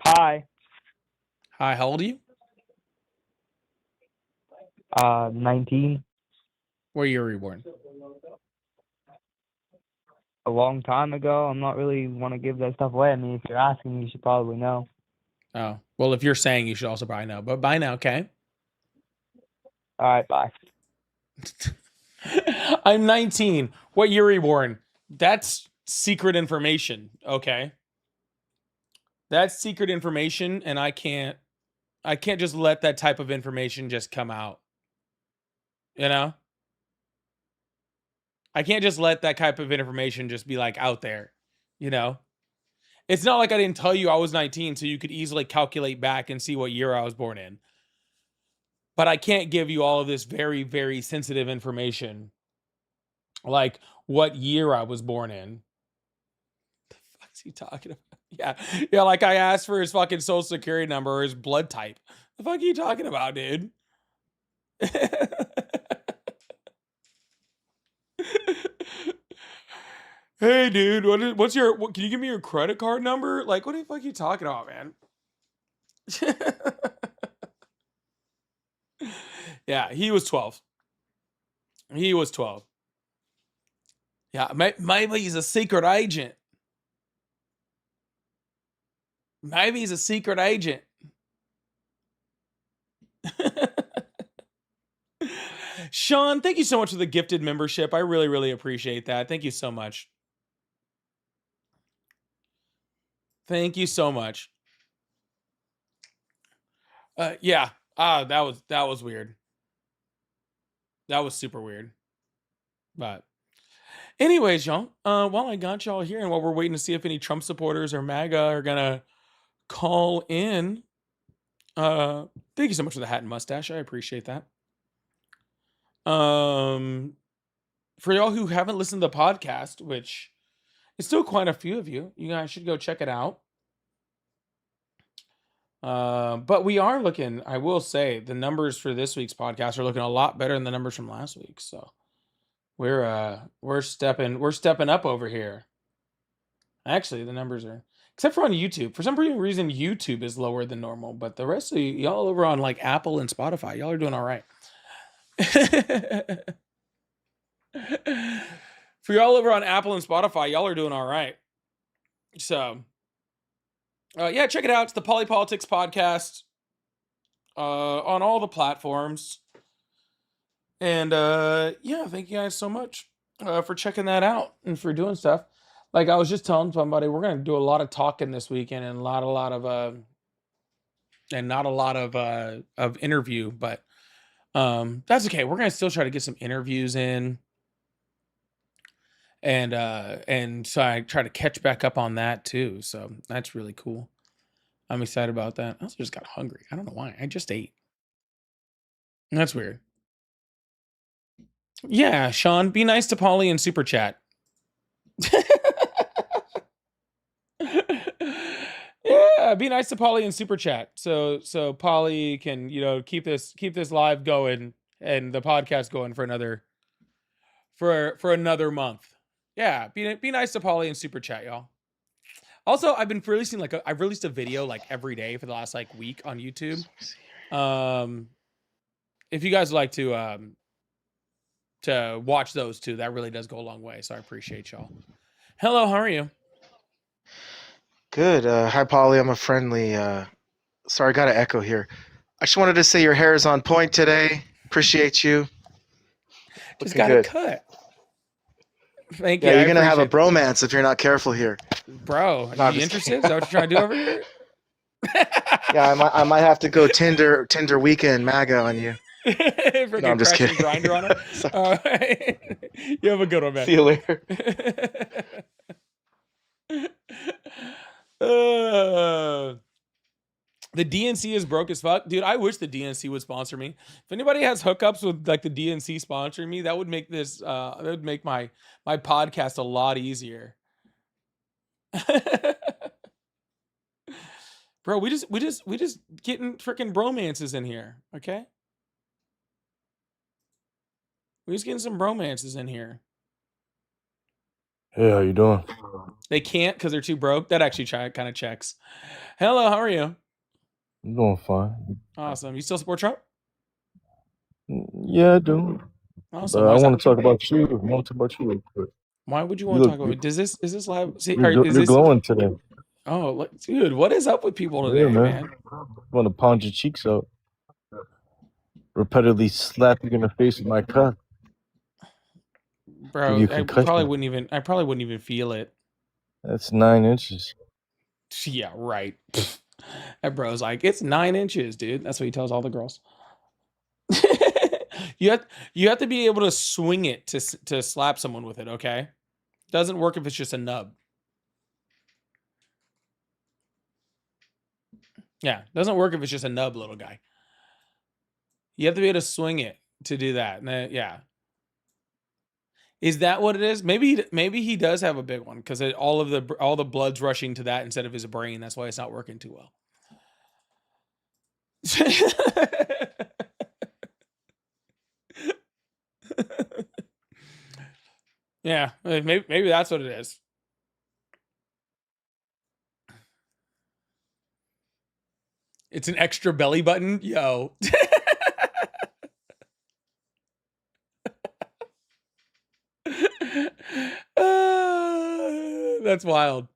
Hi. Hi, how old are you? 19. Where you were born? A long time ago. I'm not really want to give that stuff away. I mean, if you're asking, you should probably know. Oh, well, if you're saying, you should also probably know. But bye now, okay? All right, bye. I'm 19. What year were you born? That's secret information, okay? That's secret information, and I can't just let that type of information just come out. You know? I can't just let that type of information just be like out there, you know? It's not like I didn't tell you I was 19 so you could easily calculate back and see what year I was born in. But I can't give you all of this very, very sensitive information. Like what year I was born in. The fuck's he talking about? Yeah, like I asked for his fucking social security number or his blood type. The fuck are you talking about, dude? Hey, dude, what's your? Can you give me your credit card number? Like, what the fuck are you talking about, man? Yeah, he was 12. He was 12. Yeah, maybe he's a secret agent. Maybe he's a secret agent. Sean, thank you so much for the gifted membership. I really, really appreciate that. Thank you so much. Thank you so much. Yeah. That was weird. That was super weird. But anyways, y'all, while I got y'all here and while we're waiting to see if any Trump supporters or MAGA are gonna call in, thank you so much for the hat and mustache. I appreciate that. For y'all who haven't listened to the podcast, which is still quite a few of you, you guys should go check it out. But we are looking, I will say, the numbers for this week's podcast are looking a lot better than the numbers from last week. So we're stepping up over here. Actually, the numbers are, except for on YouTube. For some reason, YouTube is lower than normal, but the rest of y'all over on like Apple and Spotify, y'all are doing all right. For y'all over on Apple and Spotify, y'all are doing all right. So, yeah, check it out. It's the Polypolitics podcast on all the platforms. And yeah, thank you guys so much for checking that out and for doing stuff. Like I was just telling somebody, we're gonna do a lot of talking this weekend and not a lot of interview, but that's okay. We're gonna still try to get some interviews in, and so I try to catch back up on that too. So that's really cool. I'm excited about that. I also just got hungry. I don't know why. I just ate. That's weird. Yeah, Sean, be nice to Polly in super chat. Yeah, be nice to Polly in super chat. So Polly can, keep this live going and the podcast going for another month. Yeah, be nice to Polly in super chat, y'all. Also, I've been releasing I've released a video like every day for the last week on YouTube. If you guys would like to watch those too, that really does go a long way. So I appreciate y'all. Hello, how are you? Good. Hi, Polly. I'm a friendly. Sorry, I got an echo here. I just wanted to say your hair is on point today. Appreciate you. Just Looking got good. it cut. Thank you. Yeah, I you're gonna have a appreciate bromance if you're not careful here. Bro, No, you interested? Is that what you're trying to do over here? Yeah, I might have to go Tinder weekend MAGA on you. No, I'm just Freaking kidding. Grinder on it. You have a good one, man. See you later. The DNC is broke as fuck. Dude, I wish the DNC would sponsor me. If anybody has hookups with the DNC sponsoring me, that would make this that would make my podcast a lot easier. Bro, we just getting freaking bromances in here, okay? We're just getting some bromances in here. Hey, how you doing? They can't because they're too broke. That actually kind of checks. Hello, how are you? I'm doing fine. Awesome. You still support Trump? Yeah, I do. Awesome. But I Why is want that? to talk about you. I want to talk about you real quick. Why would you You want to look, talk about me? Is this live? See, you're is this glowing today. Oh, dude, what is up with people Yeah, today, man? I want to pound your cheeks out. Repeatedly slap you in the face with my cock. Give Bro, you I concussion. probably wouldn't even feel it. That's 9 inches. Yeah, right. That bro's like, it's 9 inches, dude. That's what he tells all the girls. you have to be able to swing it to slap someone with it, okay? Doesn't work if it's just a nub. Yeah, doesn't work if it's just a nub, little guy. You have to be able to swing it to do that. Yeah. Is that what it is? Maybe he does have a big one because all the blood's rushing to that instead of his brain. That's why it's not working too well. Yeah, maybe that's what it is. It's an extra belly button, yo. That's wild.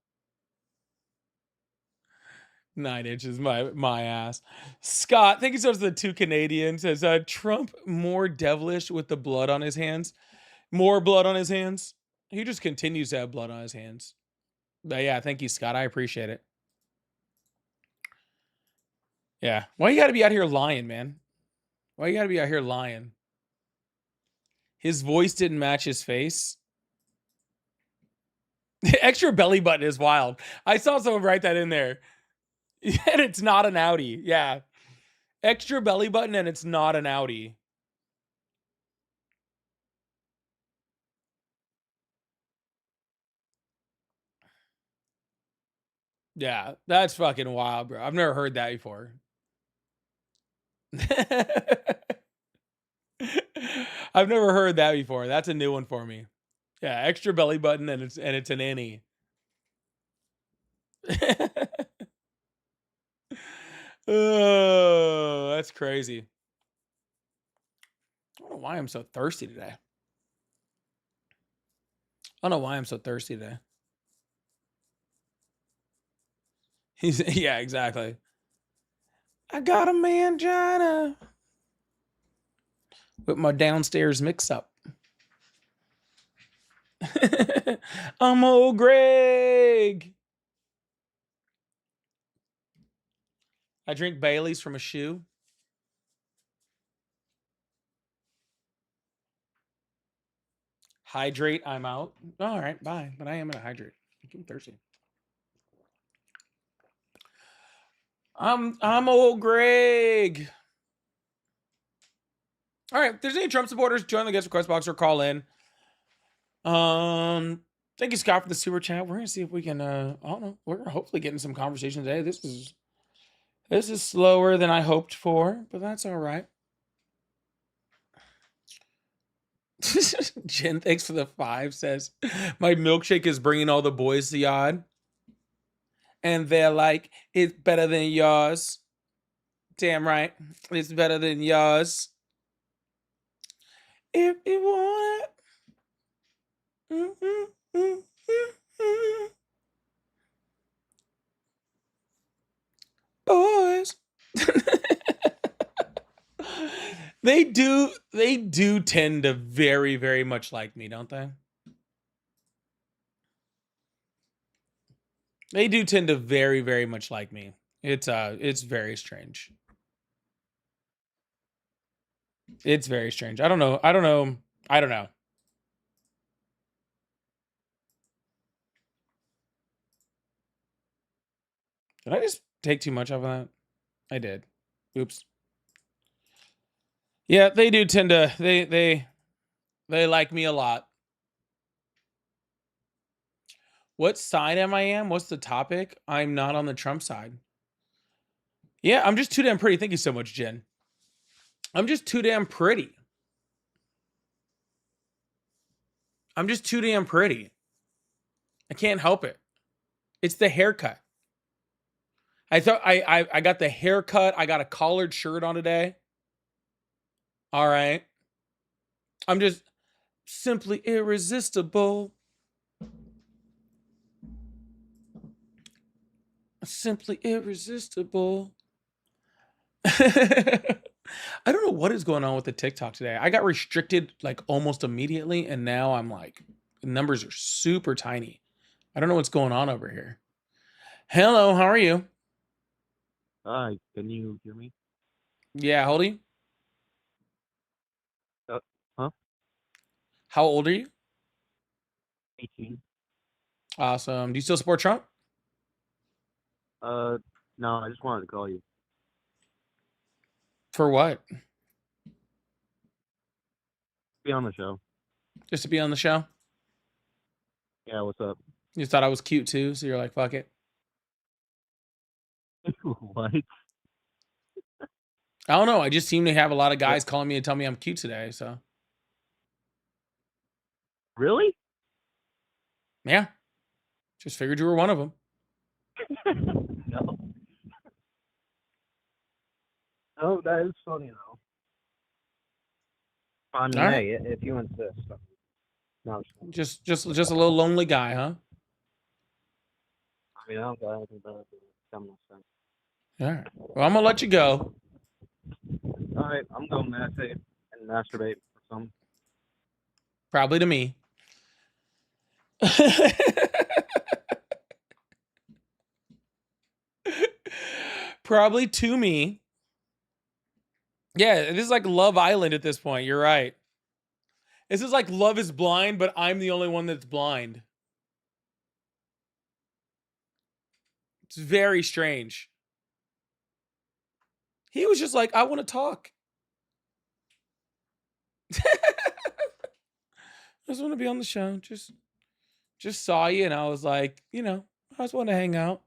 9 inches, my ass. Scott, thank you so much to the 2 Canadians. Says Trump more devilish with the blood on his hands. More blood on his hands. He just continues to have blood on his hands. But yeah, thank you, Scott. I appreciate it. Yeah. Why you gotta be out here lying, man? Why you gotta be out here lying? His voice didn't match his face. Extra belly button is wild. I saw someone write that in there. And it's not an Audi. Yeah. Extra belly button and it's not an Audi. Yeah, that's fucking wild, bro. I've never heard that before. I've never heard that before. That's a new one for me. Yeah, extra belly button and it's an innie. Oh, that's crazy. I don't know why I'm so thirsty today. I don't know why I'm so thirsty today. Yeah, exactly. I got a mangina with my downstairs mix up. I'm old Greg. I drink Bailey's from a shoe. Hydrate, I'm out. All right, bye. But I am gonna hydrate. I'm thirsty. I'm old Greg. All right, if there's any Trump supporters, join the guest request box or call in. Thank you, Scott, for the super chat. We're gonna see if we can. I don't know. We're hopefully getting some conversation today. This is slower than I hoped for, but that's all right. Jen, thanks for the 5. Says my milkshake is bringing all the boys to yard, and they're like, "It's better than yours." Damn right, it's better than yours. If you want it. Boys. They do tend to very, very much like me, don't they? They do tend to very, very much like me. It's very strange. It's very strange. I don't know. Did I just take too much of that? I did. Oops. Yeah, they do tend to they like me a lot. What side am I on? What's the topic? I'm not on the Trump side. Yeah, I'm just too damn pretty. Thank you so much, Jen. I'm just too damn pretty. I'm just too damn pretty. I can't help it. It's the haircut. I thought I got the haircut. I got a collared shirt on today. All right. I'm just simply irresistible. Simply irresistible. I don't know what is going on with the TikTok today. I got restricted like almost immediately, and now I'm like, the numbers are super tiny. I don't know what's going on over here. Hello, how are you? Hi, can you hear me? Yeah, how old are you? Huh? How old are you? 18. Awesome. Do you still support Trump? No, I just wanted to call you. For what? Be on the show. Just to be on the show? Yeah, what's up? You thought I was cute too, so you're like, fuck it. What? I don't know. I just seem to have a lot of guys calling me and tell me I'm cute today, so. Really? Yeah. Just figured you were one of them. No. Oh, that is funny though. I mean, All right. hey, if you insist. No, Just a little lonely guy, huh? I mean, I don't got anything better to tell myself. All right. Well, I'm gonna let you go. All right, I'm going to meditate and masturbate for some. Probably to me. Probably to me. Yeah, this is like Love Island at this point. You're right. This is like Love is Blind, but I'm the only one that's blind. It's very strange. He was just like, I want to talk. I just want to be on the show. Just saw you, and I was like, you know, I just want to hang out.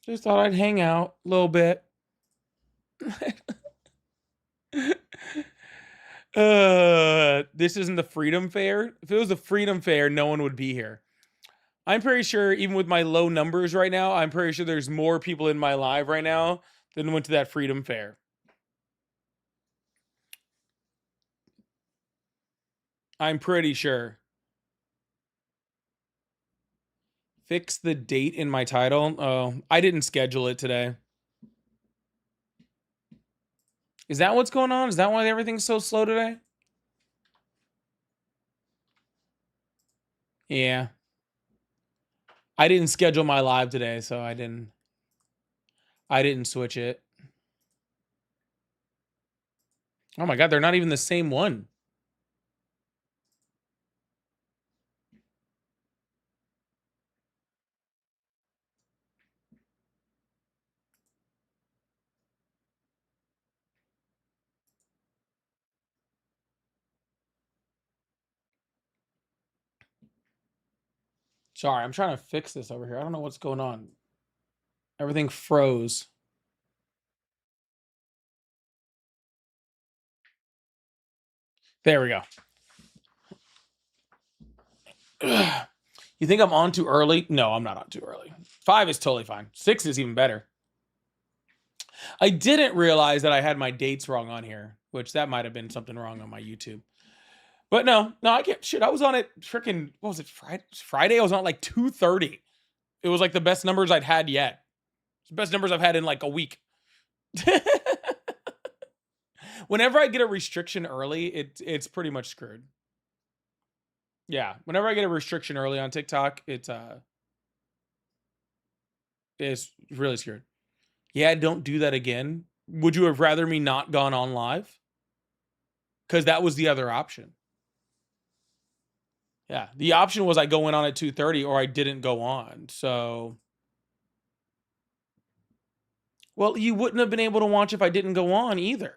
Just thought I'd hang out a little bit. This isn't the Freedom Fair. If it was the Freedom Fair, no one would be here. I'm pretty sure, even with my low numbers right now, I'm pretty sure there's more people in my live right now than went to that Freedom Fair. I'm pretty sure. Fix the date in my title. Oh, I didn't schedule it today. Is that what's going on? Is that why everything's so slow today? Yeah. I didn't schedule my live today, so I didn't switch it. Oh my god, they're not even the same one. Sorry, I'm trying to fix this over here. I don't know what's going on. Everything froze. There we go. You think I'm on too early? No, I'm not on too early. 5 is totally fine. 6 is even better. I didn't realize that I had my dates wrong on here, which that might have been something wrong on my YouTube. But no, I can't. Shit, I was on it freaking, what was it, Friday? I was on at like 2:30. It was like the best numbers I'd had yet. It's the best numbers I've had in like a week. Whenever I get a restriction early, it's pretty much screwed. Yeah, whenever I get a restriction early on TikTok, it's really screwed. Yeah, don't do that again. Would you have rather me not gone on live? Because that was the other option. Yeah, the option was I go in on at 2:30 or I didn't go on. So, well, you wouldn't have been able to watch if I didn't go on either.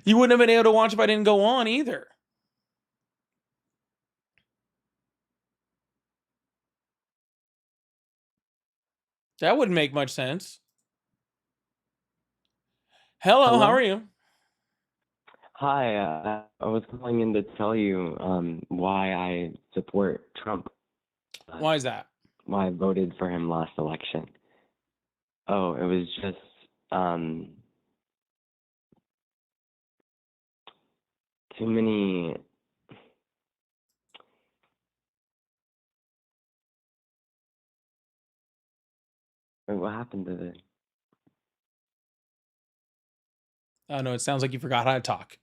You wouldn't have been able to watch if I didn't go on either. That wouldn't make much sense. Hello, how are you? Hi, I was calling in to tell you why I support Trump. Why is that? Why I voted for him last election. Oh, it was just too many. Wait, what happened to this? Oh no, it sounds like you forgot how to talk.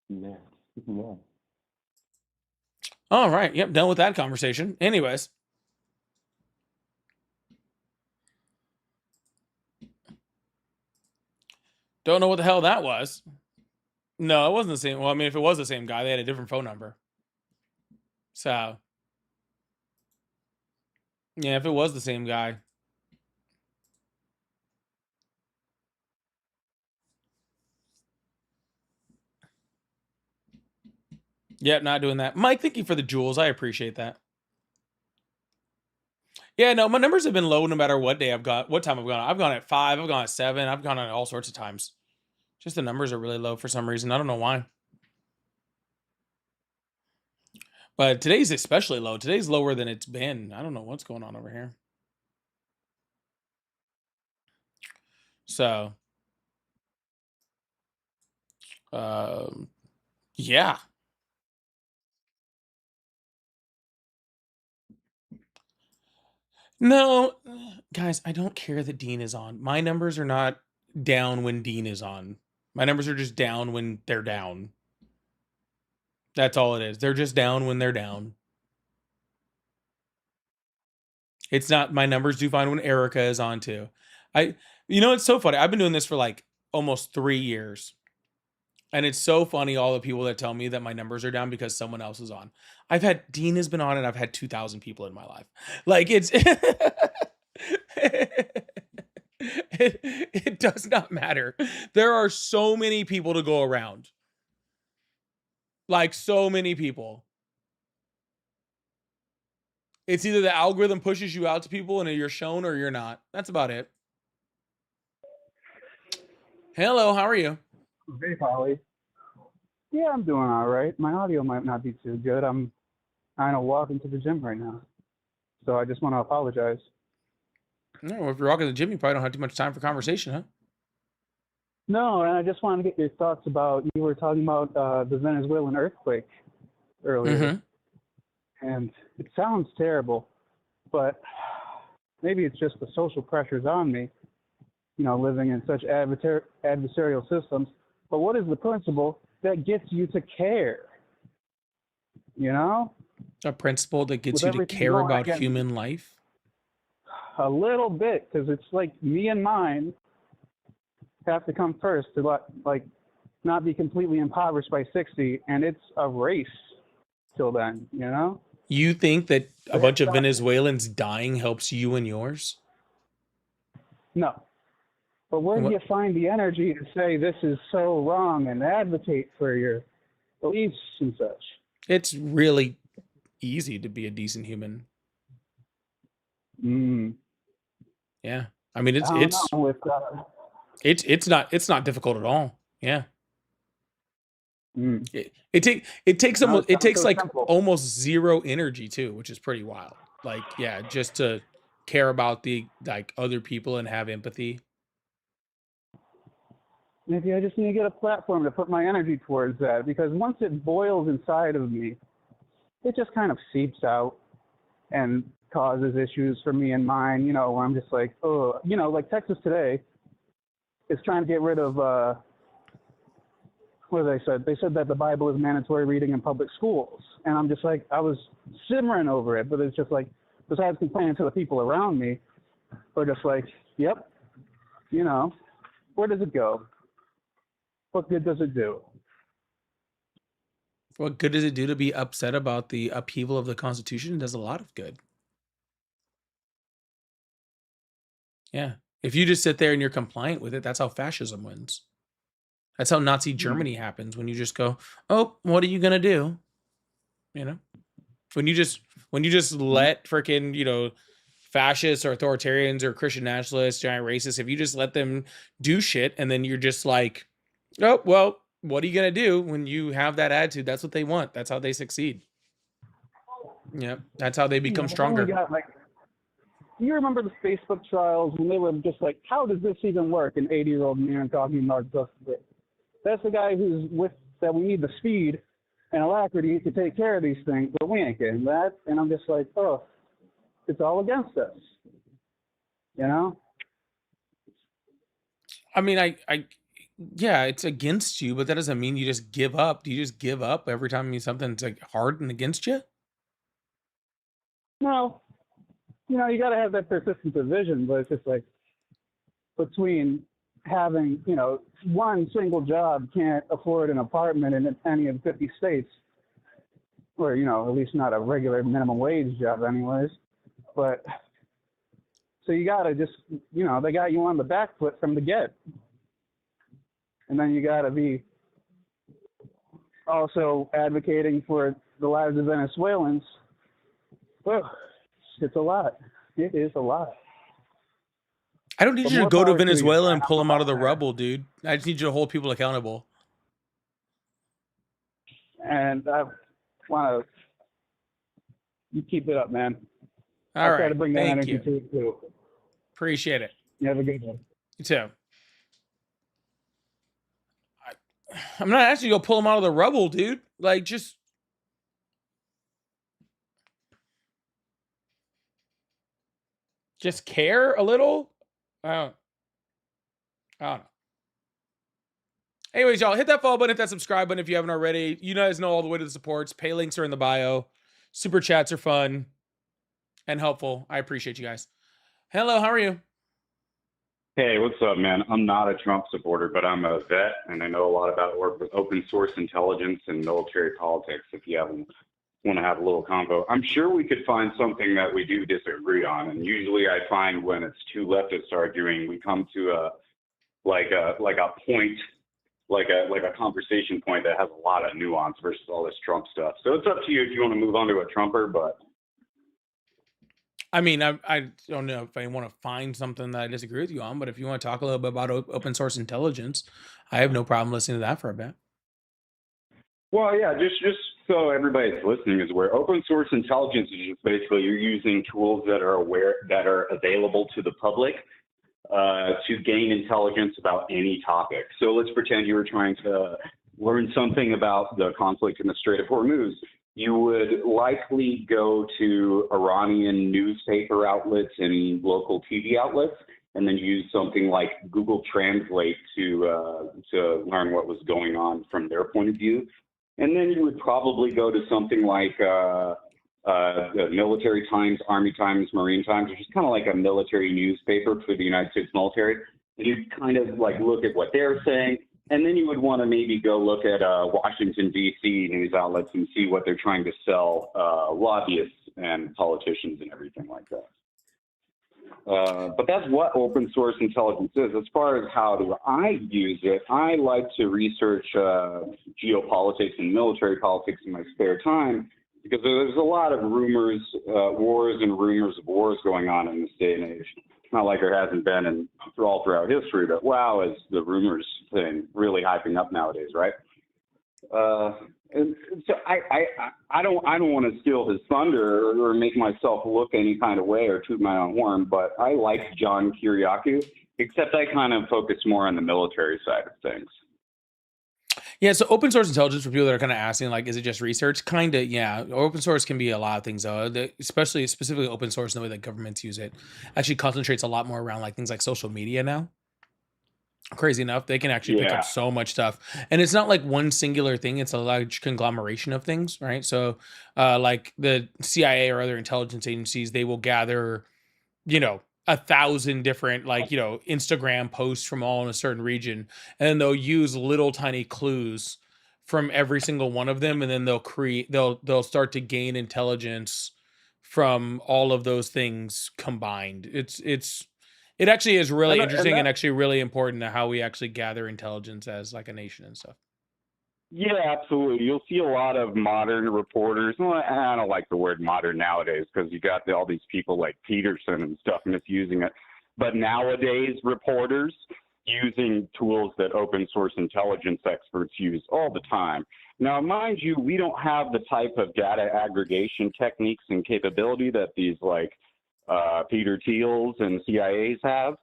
Yeah. Yeah. All right, yep, done with that conversation. Anyways. Don't know what the hell that was. No, it wasn't the same. Well, I mean, if it was the same guy, they had a different phone number. So, yeah, if it was the same guy. Yep, not doing that. Mike, thank you for the jewels. I appreciate that. Yeah, no, my numbers have been low no matter what day I've got, what time I've gone. I've gone at 5, I've gone at 7, I've gone at all sorts of times. Just the numbers are really low for some reason. I don't know why. But today's especially low. Today's lower than it's been. I don't know what's going on over here. So, yeah. No, guys, I don't care that Dean is on. My numbers are not down when Dean is on. My numbers are just down when they're down. That's all it is. They're just down when they're down. It's not, my numbers do fine when Erica is on too. You know, it's so funny. I've been doing this for like almost 3 years. And it's so funny, all the people that tell me that my numbers are down because someone else is on. Dean has been on, and I've had 2,000 people in my life. Like, it does not matter. There are so many people to go around. Like, so many people. It's either the algorithm pushes you out to people and you're shown or you're not. That's about it. Hello, how are you? Hey, Polly. Yeah, I'm doing all right. My audio might not be too good. I'm kind of walking to the gym right now. So I just want to apologize. No, if you're walking to the gym, you probably don't have too much time for conversation, huh? No, and I just wanted to get your thoughts about, you were talking about the Venezuelan earthquake earlier, and it sounds terrible, but maybe it's just the social pressures on me, you know, living in such adversarial systems. But what is the principle that gets you to care? You know? A principle that gets With you to everything care going about against human life. a little bit, because it's like me and mine have to come first to like not be completely impoverished by 60, and it's a race till then, you know? You think that a But bunch it's of not, Venezuelans dying helps you and yours? no. But where do What? you find the energy to say this is so wrong and advocate for your beliefs and such? It's really easy to be a decent human. Yeah. I mean, I don't know. With it's not difficult at all. Yeah. mm. It takes No, almost, it it sounds takes so like simple. almost zero energy too, which is pretty wild. Like, yeah, just to care about the like other people and have empathy. Maybe I just need to get a platform to put my energy towards that, because once it boils inside of me, it just kind of seeps out and causes issues for me and mine, you know, where I'm just like, oh, you know, like Texas today is trying to get rid of, what they said? They said that the Bible is mandatory reading in public schools. And I'm just like, I was simmering over it, but it's just like, besides complaining to the people around me, we're just like, yep, you know, where does it go? What good does it do? What good does it do to be upset about the upheaval of the Constitution? It does a lot of good. Yeah. If you just sit there and you're compliant with it, that's how fascism wins. That's how Nazi Germany happens, when you just go, oh, what are you gonna do? You know? When you just let freaking, you know, fascists or authoritarians or Christian nationalists, giant racists, if you just let them do shit and then you're just like, oh, well, what are you going to do when you have that attitude? That's what they want. That's how they succeed. Yeah. That's how they become stronger. Do you remember the Facebook trials when they were just like, how does this even work? An 80-year-old man talking about justice. That's the guy who's with that we need the speed and alacrity to take care of these things, but we ain't getting that. And I'm just like, oh, it's all against us. You know? I mean, yeah, it's against you, but that doesn't mean you just give up. Do you just give up every time something's like hard and against you? No. You know, you got to have that persistence of vision, but it's just like between having, you know, one single job can't afford an apartment in any of 50 states, or, you know, at least not a regular minimum wage job anyways. But so you got to just, you know, they got you on the back foot from the get. And then you got to be also advocating for the lives of Venezuelans. Well, it's a lot. It is a lot. I don't need But you to more go to power to you, Venezuela man. and I'm pull them out of the about that. rubble, dude. I just need you to hold people accountable. And I want to, you keep it up, man. All I'll right. try to bring that Thank energy you. to it too. Appreciate it. You have a good one. You too. I'm not asking you to go pull them out of the rubble, dude. Like, just care a little. I don't know. Anyways, y'all, hit that follow button, hit that subscribe button if you haven't already. You guys know all the way to the supports. Pay links are in the bio. Super chats are fun and helpful. I appreciate you guys. Hello, how are you? Hey, what's up, man? I'm not a Trump supporter, but I'm a vet, and I know a lot about work with open source intelligence and military politics. If you want to have a little convo, I'm sure we could find something that we do disagree on. And usually, I find when it's two leftists arguing, we come to a point, like a conversation point that has a lot of nuance versus all this Trump stuff. So it's up to you if you want to move on to a Trumper, but. I mean, I don't know if I want to find something that I disagree with you on, but if you want to talk a little bit about open source intelligence, I have no problem listening to that for a bit. Well, yeah, just so everybody that's listening is aware, open source intelligence is just basically you're using tools that are available to the public to gain intelligence about any topic. So let's pretend you were trying to learn something about the conflict in the Strait of Hormuz. You would likely go to Iranian newspaper outlets and local TV outlets, and then use something like Google Translate to learn what was going on from their point of view. And then you would probably go to something like the Military Times, Army Times, Marine Times, which is kind of like a military newspaper for the United States military. And you'd kind of like look at what they're saying. And then you would want to maybe go look at Washington, D.C. news outlets and see what they're trying to sell lobbyists and politicians and everything like that. But that's what open source intelligence is. As far as how do I use it, I like to research geopolitics and military politics in my spare time because there's a lot of rumors, wars and rumors of wars going on in this day and age. It's not like there hasn't been all throughout history, but wow, is the rumors thing really hyping up nowadays, right? And so I don't want to steal his thunder or make myself look any kind of way or toot my own horn, but I like John Kiriakou, except I kind of focus more on the military side of things. Yeah, so open source intelligence for people that are kind of asking, like, is it just research? Kind of, yeah. Open source can be a lot of things, though. Especially, specifically, open source, and the way that governments use it, actually concentrates a lot more around like things like social media now. Crazy enough, they can actually pick up so much stuff, and it's not like one singular thing. It's a large conglomeration of things, right? So, like the CIA or other intelligence agencies, they will gather, 1,000 different, like, Instagram posts from all in a certain region, and then they'll use little tiny clues from every single one of them, and then they'll start to gain intelligence from all of those things combined. It actually is really interesting and actually really important to how we actually gather intelligence as like a nation and stuff. Yeah, absolutely. You'll see a lot of modern reporters. Well, I don't like the word modern nowadays because you got all these people like Peterson and stuff misusing it. But nowadays, reporters using tools that open source intelligence experts use all the time. Now, mind you, we don't have the type of data aggregation techniques and capability that these like Peter Thiels and CIAs have.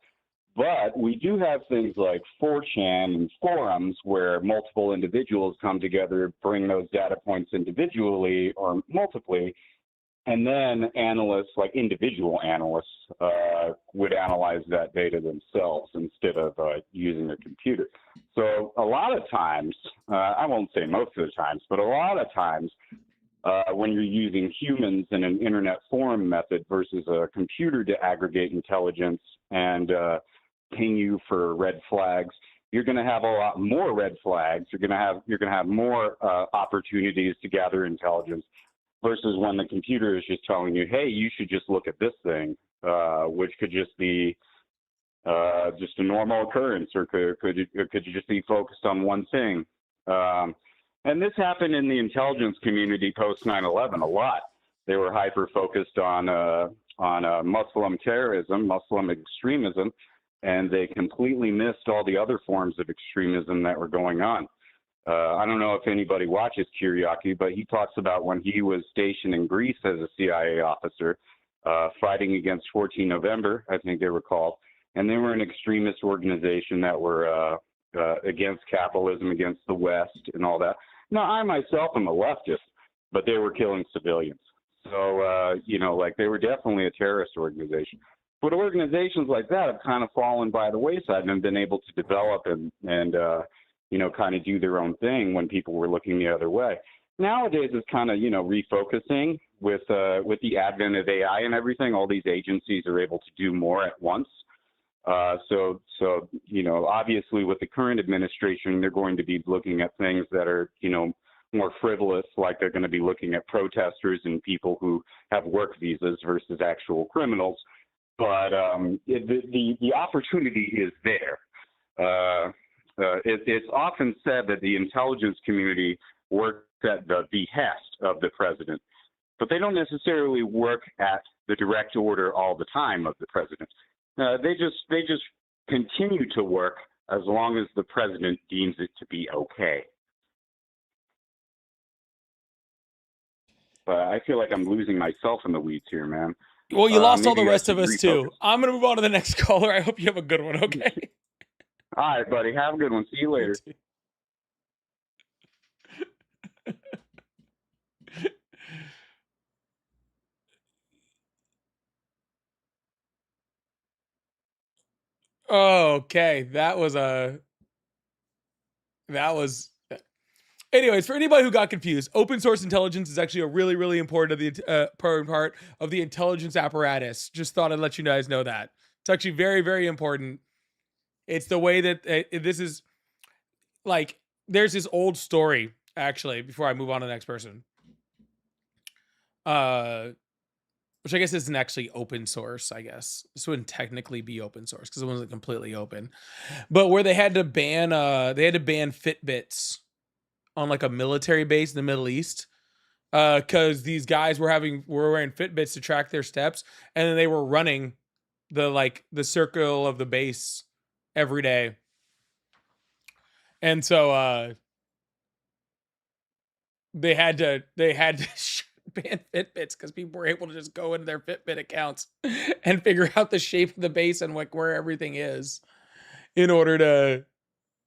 But we do have things like 4chan and forums where multiple individuals come together, bring those data points individually or multiply, and then analysts, like individual analysts, would analyze that data themselves instead of using a computer. So a lot of times, I won't say most of the times, but a lot of times, when you're using humans in an internet forum method versus a computer to aggregate intelligence and ping you for red flags, you're going to have a lot more red flags. You're going to have more opportunities to gather intelligence versus when the computer is just telling you, hey, you should just look at this thing, which could just be just a normal occurrence, or could you just be focused on one thing. And this happened in the intelligence community post 9/11 a lot. They were hyper focused on Muslim terrorism, Muslim extremism, and they completely missed all the other forms of extremism that were going on. I don't know if anybody watches Kiriakou, but he talks about when he was stationed in Greece as a CIA officer, fighting against 14 November, I think they were called, and they were an extremist organization that were against capitalism, against the West, and all that. Now, I myself am a leftist, but they were killing civilians. So, like they were definitely a terrorist organization. But organizations like that have kind of fallen by the wayside and have been able to develop and kind of do their own thing when people were looking the other way. Nowadays, it's kind of, refocusing with the advent of AI and everything. All these agencies are able to do more at once. So obviously with the current administration, they're going to be looking at things that are, more frivolous, like they're going to be looking at protesters and people who have work visas versus actual criminals. But the opportunity is there. It's often said that the intelligence community works at the behest of the president, but they don't necessarily work at the direct order all the time of the president. They just continue to work as long as the president deems it to be okay. But I feel like I'm losing myself in the weeds here, man. Well, you lost all Maybe the you guys rest of should us refocus. too. I'm gonna move on to the next caller. I hope you have a good one. Okay. All right, buddy. Have a good one. See you later. Okay, that was anyways, for anybody who got confused, open source intelligence is actually a really, really important part of the intelligence apparatus. Just thought I'd let you guys know that. It's actually very, very important. It's the way that this is like, there's this old story, actually, before I move on to the next person. Which I guess isn't actually open source, I guess. This wouldn't technically be open source because it wasn't completely open. But where they had to ban Fitbits on like a military base in the Middle East. Because these guys were wearing Fitbits to track their steps, and then they were running the circle of the base every day. And so they had to ban Fitbits because people were able to just go into their Fitbit accounts and figure out the shape of the base and like where everything is in order to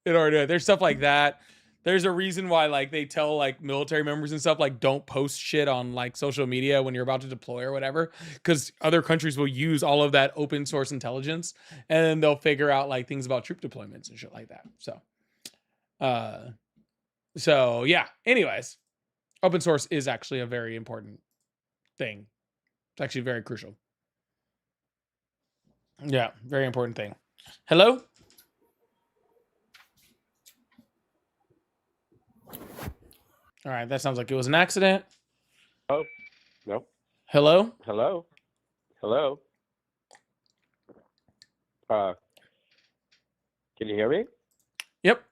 there's stuff like that. There's a reason why like they tell like military members and stuff like don't post shit on like social media when you're about to deploy or whatever, because other countries will use all of that open source intelligence and then they'll figure out like things about troop deployments and shit like that. So yeah, anyways, open source is actually a very important thing. It's actually very crucial. Yeah, very important thing. Hello? All right, that sounds like it was an accident. Oh, no. Hello? Hello? Hello? Can you hear me? Yep.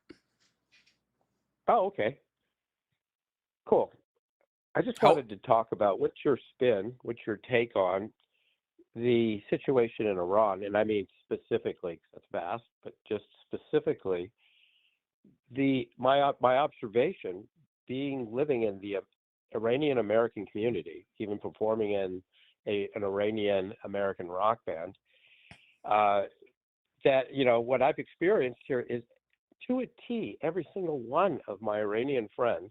Oh, okay. Cool. I just wanted to talk about what's your take on the situation in Iran, and I mean specifically, 'cause that's vast, but just specifically, my observation, living in the Iranian American community, even performing in an Iranian American rock band, that what I've experienced here is to a T, every single one of my Iranian friends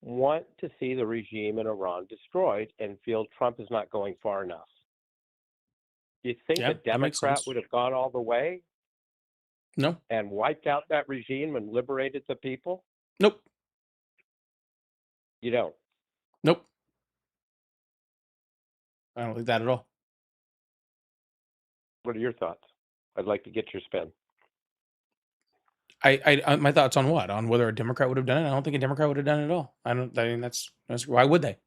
want to see the regime in Iran destroyed and feel Trump is not going far enough. Do you think a Democrat would have gone all the way? No. And wiped out that regime and liberated the people? Nope. You don't? Nope. I don't think that at all. What are your thoughts? I'd like to get your spin. I my thoughts on what? On whether a Democrat would have done it? I don't think a Democrat would have done it at all. I mean, that's why would they?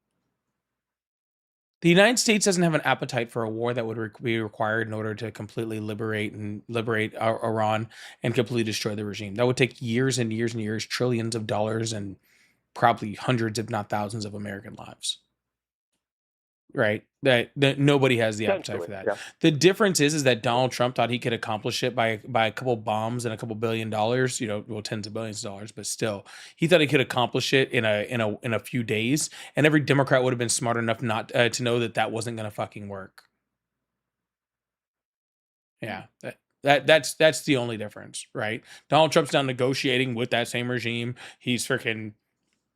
The United States doesn't have an appetite for a war that would be required in order to completely liberate Iran and completely destroy the regime. That would take years and years and years, trillions of dollars, and probably hundreds, if not thousands, of American lives. Right? That nobody has the appetite for that. Yeah. The difference is that Donald Trump thought he could accomplish it by a couple bombs and a couple $1 billion, tens of billions of dollars, but still, he thought he could accomplish it in a few days. And every Democrat would have been smart enough not to know that wasn't going to fucking work. Yeah, that's the only difference, right? Donald Trump's now negotiating with that same regime. He's freaking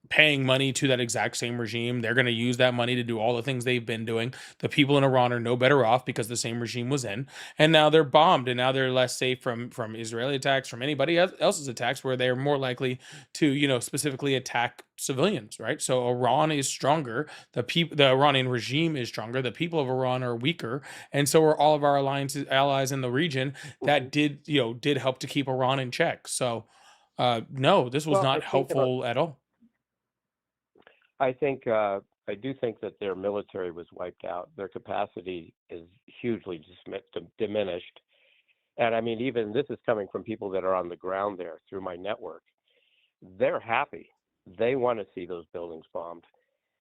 paying money to that exact same regime. They're going to use that money to do all the things they've been doing. The people in Iran are no better off because the same regime was in, and now they're bombed, and now they're less safe from Israeli attacks, from anybody else's attacks, where they're more likely to specifically attack civilians, right? So Iran is stronger. The Iranian regime is stronger. The people of Iran are weaker, and so are all of our allies in the region that did help to keep Iran in check. So no, this was not helpful at all. I do think that their military was wiped out. Their capacity is hugely diminished. And I mean, even this is coming from people that are on the ground there through my network. They're happy. They want to see those buildings bombed.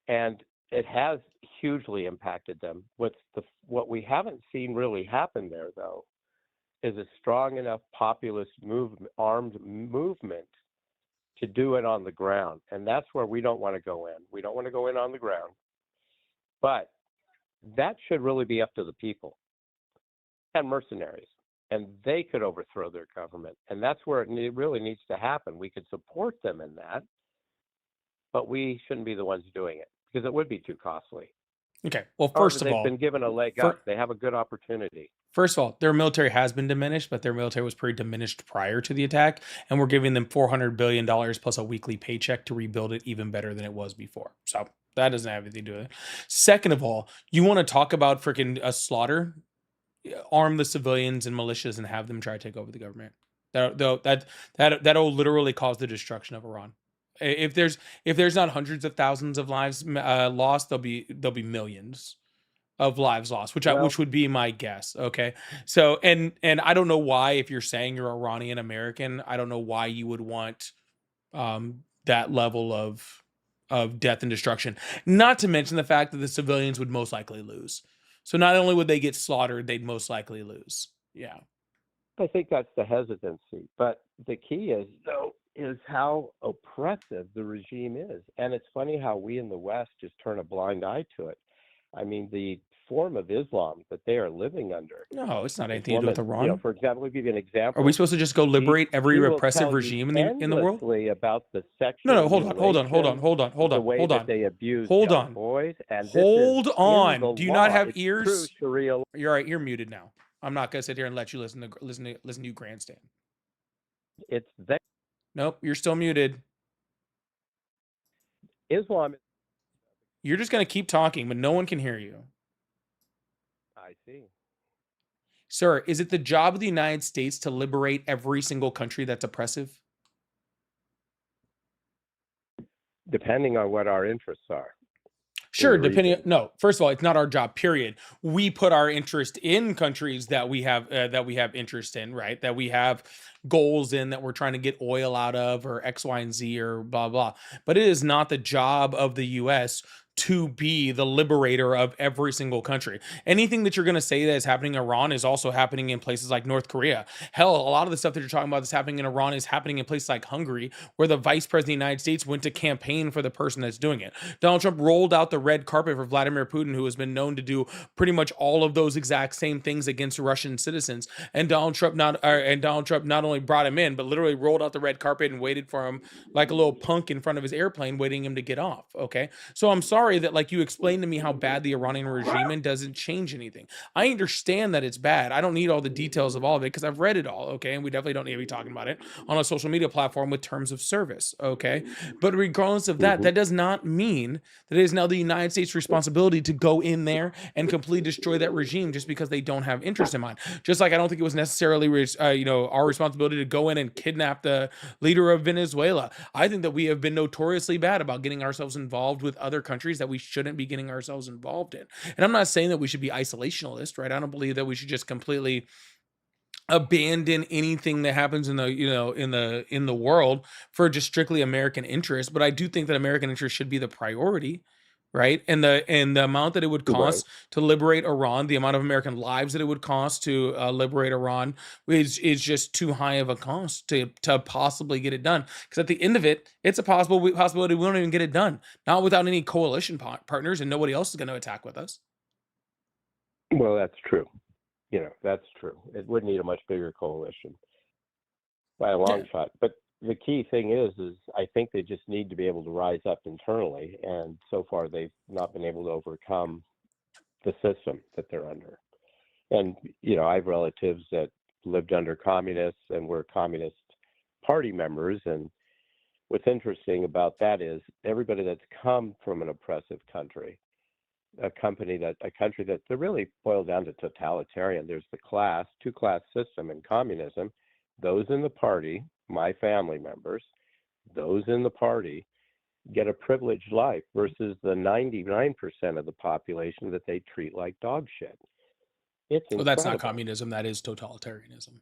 And it has hugely impacted them. What we haven't seen really happen there, though, is a strong enough populist armed movement to do it on the ground. And that's where we don't want to go in. We don't want to go in on the ground. But that should really be up to the people and mercenaries, and they could overthrow their government. And that's where it really needs to happen. We could support them in that, but we shouldn't be the ones doing it because it would be too costly. Okay. Well, However, first of they've all, been given a leg up. They have a good opportunity. First of all, their military has been diminished, but their military was pretty diminished prior to the attack, and we're giving them $400 billion plus a weekly paycheck to rebuild it even better than it was before. So that doesn't have anything to do with it. Second of all, you want to talk about freaking a slaughter? Arm the civilians and militias and have them try to take over the government. That'll literally cause the destruction of Iran. If there's not hundreds of thousands of lives lost, there'll be millions of lives lost, which would be my guess. Okay. So, and I don't know why, if you're saying you're Iranian American, I don't know why you would want that level of death and destruction. Not to mention the fact that the civilians would most likely lose. So not only would they get slaughtered, they'd most likely lose. Yeah. I think that's the hesitancy. But the key is, though, is how oppressive the regime is. And it's funny how we in the West just turn a blind eye to it. I mean, the form of Islam that they are living under. No, it's not anything to do with Iran. You know, for example, I'll give you an example. Are we supposed to just go liberate every repressive regime in the world? About the sexual No, hold on. They abuse boys. And hold on. Do you not have ears? You're all right. You're muted now. I'm not gonna sit here and let you listen to you grandstand. It's that. Nope, you're still muted. Islam. You're just gonna keep talking, but no one can hear you. I see. Sir, is it the job of the United States to liberate every single country that's oppressive? Depending on what our interests are. Sure, no, first of all, it's not our job, period. We put our interest in countries that we have interest in, right? That we have goals in, that we're trying to get oil out of, or X, Y, and Z, or blah, blah. But it is not the job of the US to be the liberator of every single country. Anything that you're going to say that is happening in Iran is also happening in places like North Korea. Hell, a lot of the stuff that you're talking about that's happening in Iran is happening in places like Hungary, where the vice president of the United States went to campaign for the person that's doing it. Donald Trump rolled out the red carpet for Vladimir Putin, who has been known to do pretty much all of those exact same things against Russian citizens. And Donald Trump not only brought him in, but literally rolled out the red carpet and waited for him like a little punk in front of his airplane, waiting him to get off. Okay, so I'm sorry that, like, you explained to me how bad the Iranian regime is doesn't change anything. I understand that it's bad. I don't need all the details of all of it because I've read it all, okay? And we definitely don't need to be talking about it on a social media platform with terms of service, okay? But regardless of that, that does not mean that it is now the United States' responsibility to go in there and completely destroy that regime just because they don't have interest in mind. Just like I don't think it was necessarily our responsibility to go in and kidnap the leader of Venezuela. I think that we have been notoriously bad about getting ourselves involved with other countries that we shouldn't be getting ourselves involved in. And I'm not saying that we should be isolationist, right? I don't believe that we should just completely abandon anything that happens in the world for just strictly American interest. But I do think that American interest should be the priority, right? And the amount that it would cost to liberate Iran, the amount of American lives that it would cost to liberate Iran is just too high of a cost to possibly get it done. Because at the end of it, it's a possibility we don't even get it done, not without any coalition partners, and nobody else is going to attack with us. Well, that's true. That's true. It would need a much bigger coalition by a long shot. But the key thing is I think they just need to be able to rise up internally. And so far, they've not been able to overcome the system that they're under. And, I have relatives that lived under communists and were Communist Party members. And what's interesting about that is everybody that's come from an oppressive country, a country that they really boil down to totalitarian. There's the two-class system in communism. Those in the party, my family members, those in the party get a privileged life versus the 99% of the population that they treat like dog shit. Well, that's not communism. That is totalitarianism.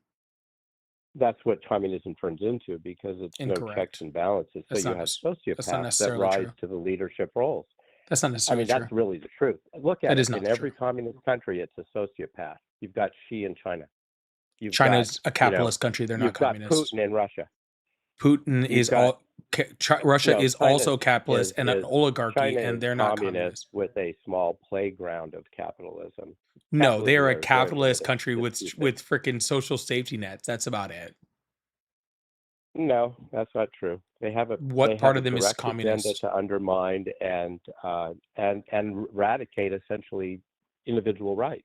That's what communism turns into because it's no checks and balances. So you have sociopaths that rise to the leadership roles. That's not necessarily true. That's really the truth. Look at it. In every communist country, it's a sociopath. You've got Xi in China. China's a capitalist country. They're not communist. You've got Putin in Russia. Putin You've is got Russia is China also capitalist and an is oligarchy, China and is they're not communist communist. with a small playground of capitalism. No, they Capitalism are a there is very capitalist limited. country Just to be with freaking social safety nets. That's about it. No, that's not true. They have What part of them is direct agenda communist? to undermine and eradicate essentially individual rights.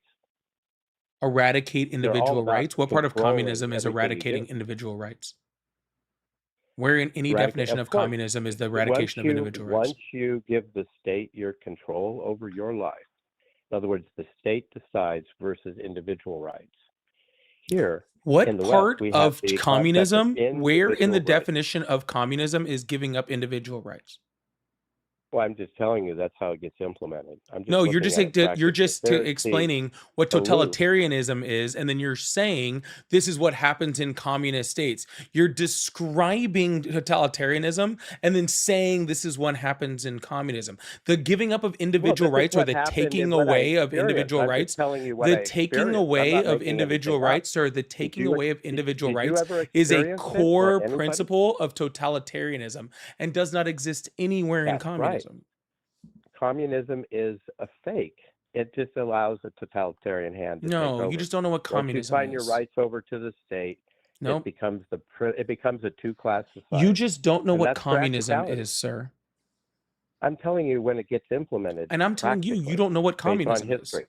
Eradicate They're all individual about rights? What part of controlling communism is everything you eradicating do. individual rights? Where in any definition Of of course, communism is the eradication of individual rights? once you give the state your control over your life, in other words, the state decides versus individual rights. Here, in What the West, part we have of the concept of communism, where in the individual rights. definition of communism is giving up individual rights? Well, I'm just telling you that's how it gets implemented. I'm just No, you're looking just at it you're practically. just There's the explaining what aloof. totalitarianism is, and then you're saying this is what happens in communist states. You're describing totalitarianism and then saying this is what happens in communism. The giving up of Well, individual this is rights or what the happened taking and what I away of experienced. individual I'm just rights, telling you what the I taking experienced. I'm away not of making individual anything up. rights or the taking away of individual Did you rights ever is a experience it or core anybody? principle of totalitarianism and does not exist anywhere in That's right. communism. Communism is a fake. It just allows a totalitarian hand to take No, you over. just don't know what Once you communism sign your is. rights over to the state, Nope. it becomes a two-class You society. just don't know And what that's communism practicality. is, sir. I'm telling you when it gets implemented And I'm telling you, you practically don't know what based on communism is. history.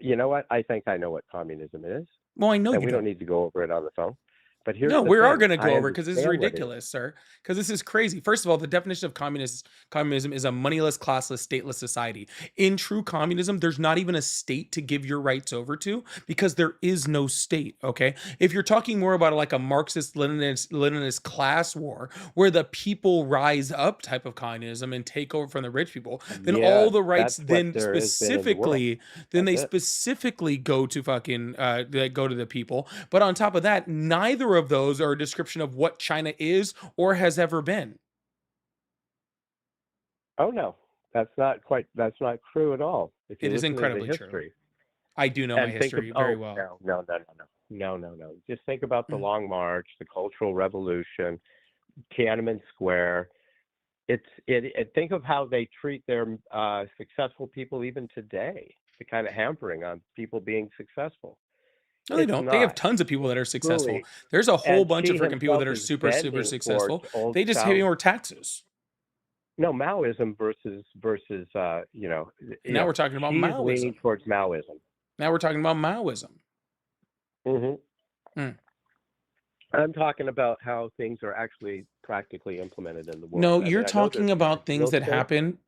You know what? I think I know what communism is, Well, I know and you we don't don't. need to go over it on the phone. But here's No, the we are thing. going to go I over because this is understand what it is. ridiculous, sir. Because this is crazy. First of all, the definition of communism is a moneyless, classless, stateless society. In true communism, there's not even a state to give your rights over to because there is no state. Okay, if you're talking more about like a Marxist-Leninist class war where the people rise up type of communism and take over from the rich people, then all Yes, the rights that's what then there has been in the world. they That's it. specifically go to fucking they go to the people. But on top of that, neither of those are a description of what China is or has ever been. Oh no, that's not true at all. If you It is listen to the incredibly true. history I do know my and think of history very well. no. Just think about the Long March, the Cultural Revolution, Tiananmen Square. Think of how they treat their successful people even today. The kind of hampering on people being successful. No, they It's don't. They have not tons of people that are successful. truly. There's a whole And bunch of Xi freaking people that are himself is super bending successful. towards old They just style. pay more taxes. No, Maoism versus Now we're talking about Xi is Maoism. leaning towards Maoism. Now we're talking about Maoism. Mm-hmm. Hmm. I'm talking about how things are actually practically implemented in the world. No, I mean, you're I know talking there's about things real that states happen.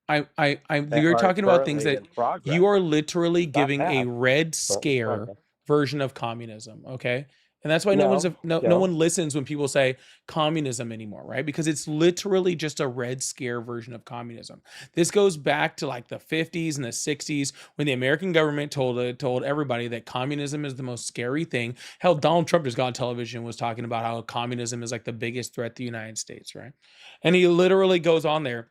that You're are talking about things currently that in progress. you are literally Not giving a past, red currently in scare progress. version of communism, okay? And that's why no No. one listens when people say communism anymore, right? Because it's literally just a red scare version of communism. This goes back to like the 50s and the 60s when the American government told everybody that communism is the most scary thing. Hell, Donald Trump just got on television and was talking about how communism is like the biggest threat to the United States, right? And he literally goes on there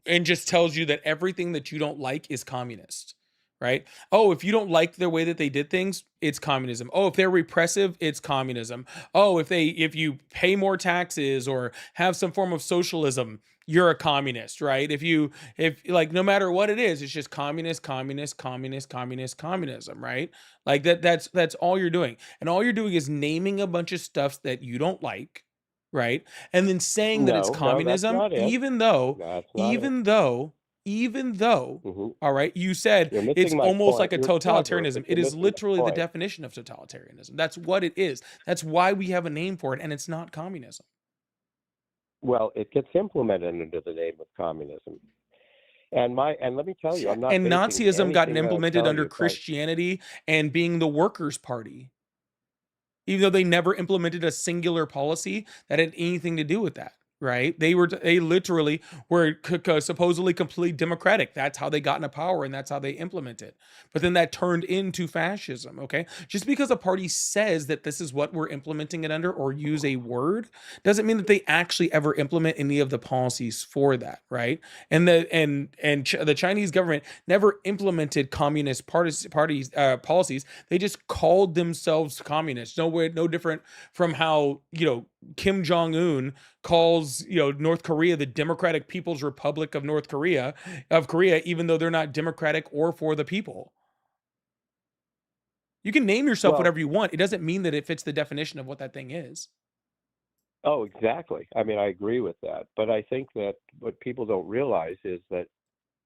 and just tells you that everything that you don't like is communist, right? Oh, if you don't like the way that they did things, it's communism. Oh, if they're repressive, it's communism. Oh, if you pay more taxes or have some form of socialism, you're a communist, right? If like no matter what it is, it's just communism, right? Like that's all you're doing. And all you're doing is naming a bunch of stuff that you don't like, right? And then saying that it's No, that's communism, not it. even though, That's not it. all right, you said You're it's missing my almost point. like a You're clever, totalitarianism. but It you're is missing my literally the point. definition of totalitarianism. That's what it is. That's why we have a name for it, and it's not communism. Well, it gets implemented under the name of communism. And let me tell you, I'm not And basing Nazism got anything that I'm implemented telling under you. Christianity and being the Workers' Party, even though they never implemented a singular policy that had anything to do with that. right? They literally were supposedly completely democratic. That's how they got into power, and that's how they implement it. But then that turned into fascism. Okay, just because a party says that this is what we're implementing it under, or use a word, doesn't mean that they actually ever implement any of the policies for that, right? And the Chinese government never implemented communist policies. They just called themselves communists. No different from how Kim Jong Un calls North Korea the Democratic People's Republic of Korea, even though they're not democratic or for the people. You can name yourself Well, whatever you want. It doesn't mean that it fits the definition of what that thing is. oh, exactly. I mean, I agree with that. But I think that what people don't realize is that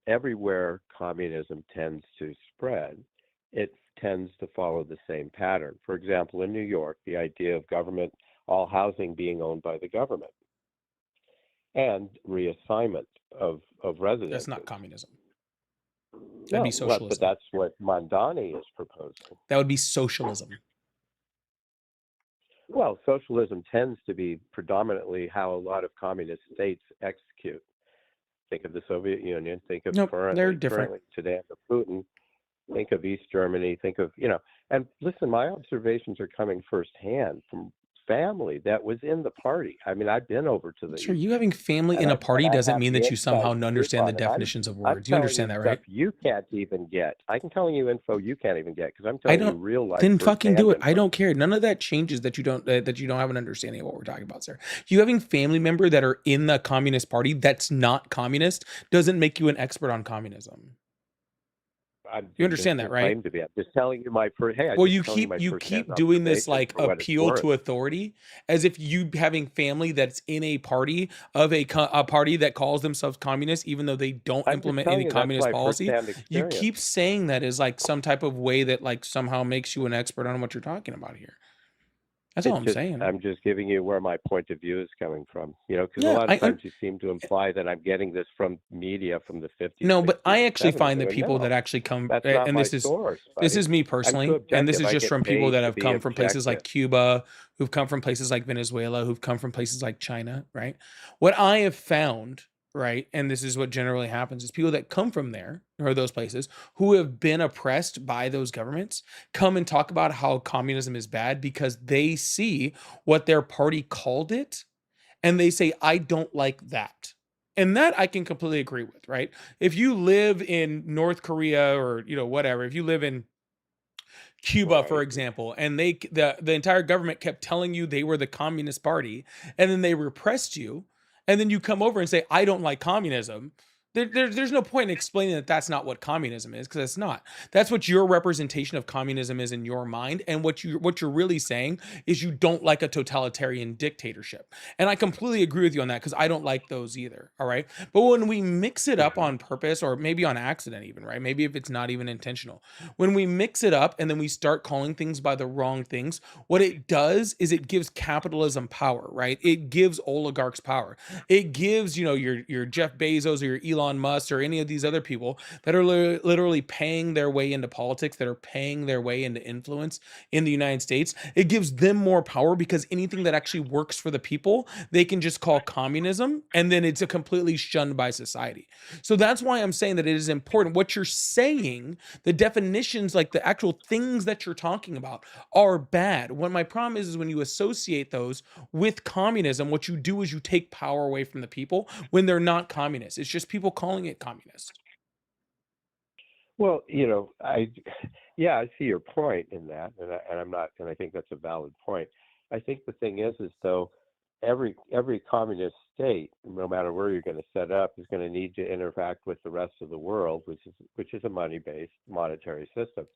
everywhere communism tends to spread, it tends to follow the same pattern. For example, in New York, the idea of government, all housing being owned by the government, and reassignment of residences. That's not communism. That'd No, be but socialism. that's what Mondani is proposing. That would be socialism. Well, socialism tends to be predominantly how a lot of communist states execute. Think of the Soviet Union. Think of Nope, they're currently different. today under Putin. Think of East Germany. Think of And listen, my observations are coming firsthand from family that was in the party. I mean, I've been over to the Sure, East, you having family and in a I party doesn't have mean the that you somehow inside scoop understand the on it. definitions of I'm words. You telling understand you that, stuff right? you can't even get. I'm telling you info you can't even get because I'm I telling you don't. real life Then fucking firsthand do it. I info. don't care. None of that changes that you don't have an understanding of what we're talking about, sir. You having family member that are in the Communist Party that's not communist doesn't make you an expert on communism. You understand that, Doesn't right? claim to be. I'm just telling you my first. Hey, I'm Well, just you telling you keep my you firsthand keep doing this observations like for what it's appeal worth. to authority, as if you having family that's in a party of a party that calls themselves communist, even though they don't I'm just implement telling any you that's communist my policy. firsthand You experience. keep saying that as like some type of way that like somehow makes you an expert on what you're talking about here. That's all I'm saying. I'm just giving you where my point of view is coming from. Because a Yeah, lot of times you seem to imply that I'm getting this from media from the 50s, No, 60s, but I and actually 70s. find that And people that no, actually come, that's not and my this source, is buddy. me I'm too personally, and this objective. is I just get from people paid that to have be come from places like objective. Cuba, who've come from places like Venezuela, who've come from places like China, right? What I have found, right, and this is what generally happens, is people that come from there or those places who have been oppressed by those governments come and talk about how communism is bad because they see what their party called it and they say, I don't like that. And that I can completely agree with, right? If you live in North Korea or, whatever, if you live in Cuba, for Right. example, and the entire government kept telling you they were the Communist Party, and then they repressed you, and then you come over and say, I don't like communism. There's no point in explaining that that's not what communism is, because it's not. That's what your representation of communism is in your mind, and what you're really saying is you don't like a totalitarian dictatorship. And I completely agree with you on that, because I don't like those either. All right, but when we mix it up on purpose, or maybe on accident, even, right? Maybe if it's not even intentional, when we mix it up and then we start calling things by the wrong things, what it does is it gives capitalism power, right? It gives oligarchs power. It gives, your Jeff Bezos or your Elon Musk or any of these other people that are literally paying their way into politics, that are paying their way into influence in the United States. It gives them more power because anything that actually works for the people, they can just call communism, and then it's a completely shunned by society. So that's why I'm saying that it is important. What you're saying, the definitions, like the actual things that you're talking about, are bad. What my problem is when you associate those with communism, what you do is you take power away from the people when they're not communists. It's just people calling it communist. Well, I see your point in that, and I'm not, and I think that's a valid point. I think the thing is though, every communist state, no matter where you're going to set up, is going to need to interact with the rest of the world, which is a money-based monetary system.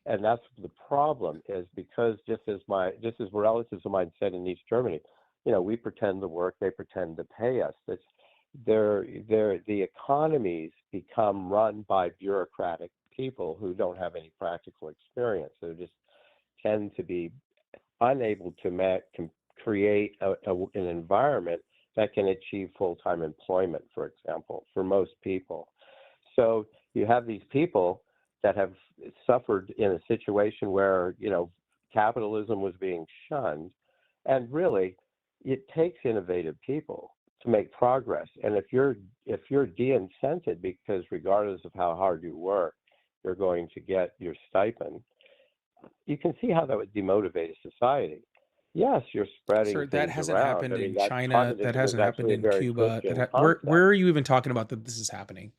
And that's the problem, is because just as relatives of mine said in East Germany, we pretend to work, they pretend to pay us. The economies become run by bureaucratic people who don't have any practical experience. They just tend to be unable to create an environment that can achieve full-time employment, for example, for most people. So you have these people that have suffered in a situation where, capitalism was being shunned. And really, it takes innovative people to make progress. And if you're de-incented because regardless of how hard you work, you're going to get your stipend, you can see how that would demotivate a society. Yes, you're spreading Sir, that things hasn't around. happened I mean, in that China. That communism is hasn't happened actually a in very Cuba. Christian Where concept. are you even talking about that this is happening?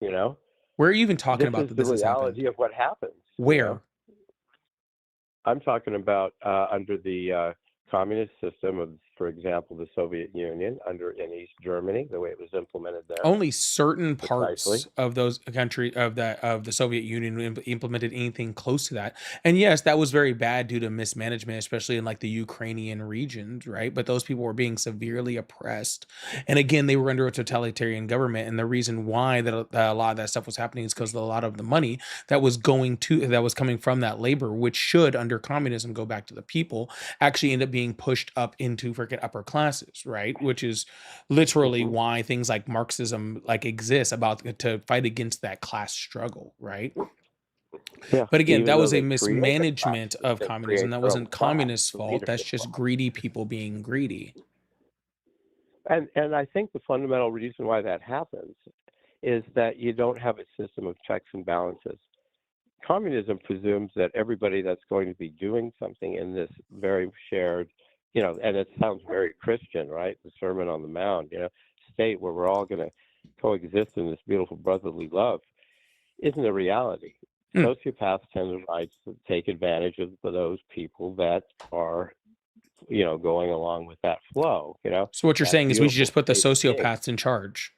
You know, Where are you even talking this about is that the this has happened? reality of what happens. Where? You know? I'm talking about under the communist system of, for example, the Soviet Union, in East Germany, the way it was implemented there. Only certain Precisely. parts of those country of the Soviet Union implemented anything close to that. And yes, that was very bad due to mismanagement, especially in like the Ukrainian regions, right? But those people were being severely oppressed. And again, they were under a totalitarian government. And the reason why that a lot of that stuff was happening is because a lot of the money that was coming from that labor, which should under communism go back to the people, actually end up being pushed up into freaking upper classes, right? Which is literally why things like Marxism like exist to fight against that class struggle, right? Yeah. But again, Even that though was a they create the mismanagement classes, of they communism. create That their own wasn't class, communists' the fault. That's leadership just class. greedy people being greedy. And I think the fundamental reason why that happens is that you don't have a system of checks and balances. Communism presumes that everybody that's going to be doing something in this very shared, and it sounds very Christian, right? The Sermon on the Mount, state where we're all going to coexist in this beautiful brotherly love isn't a reality. Sociopaths tend to take advantage of those people that are, going along with that flow, So what you're saying is we should just put the beautiful state of sociopaths in charge.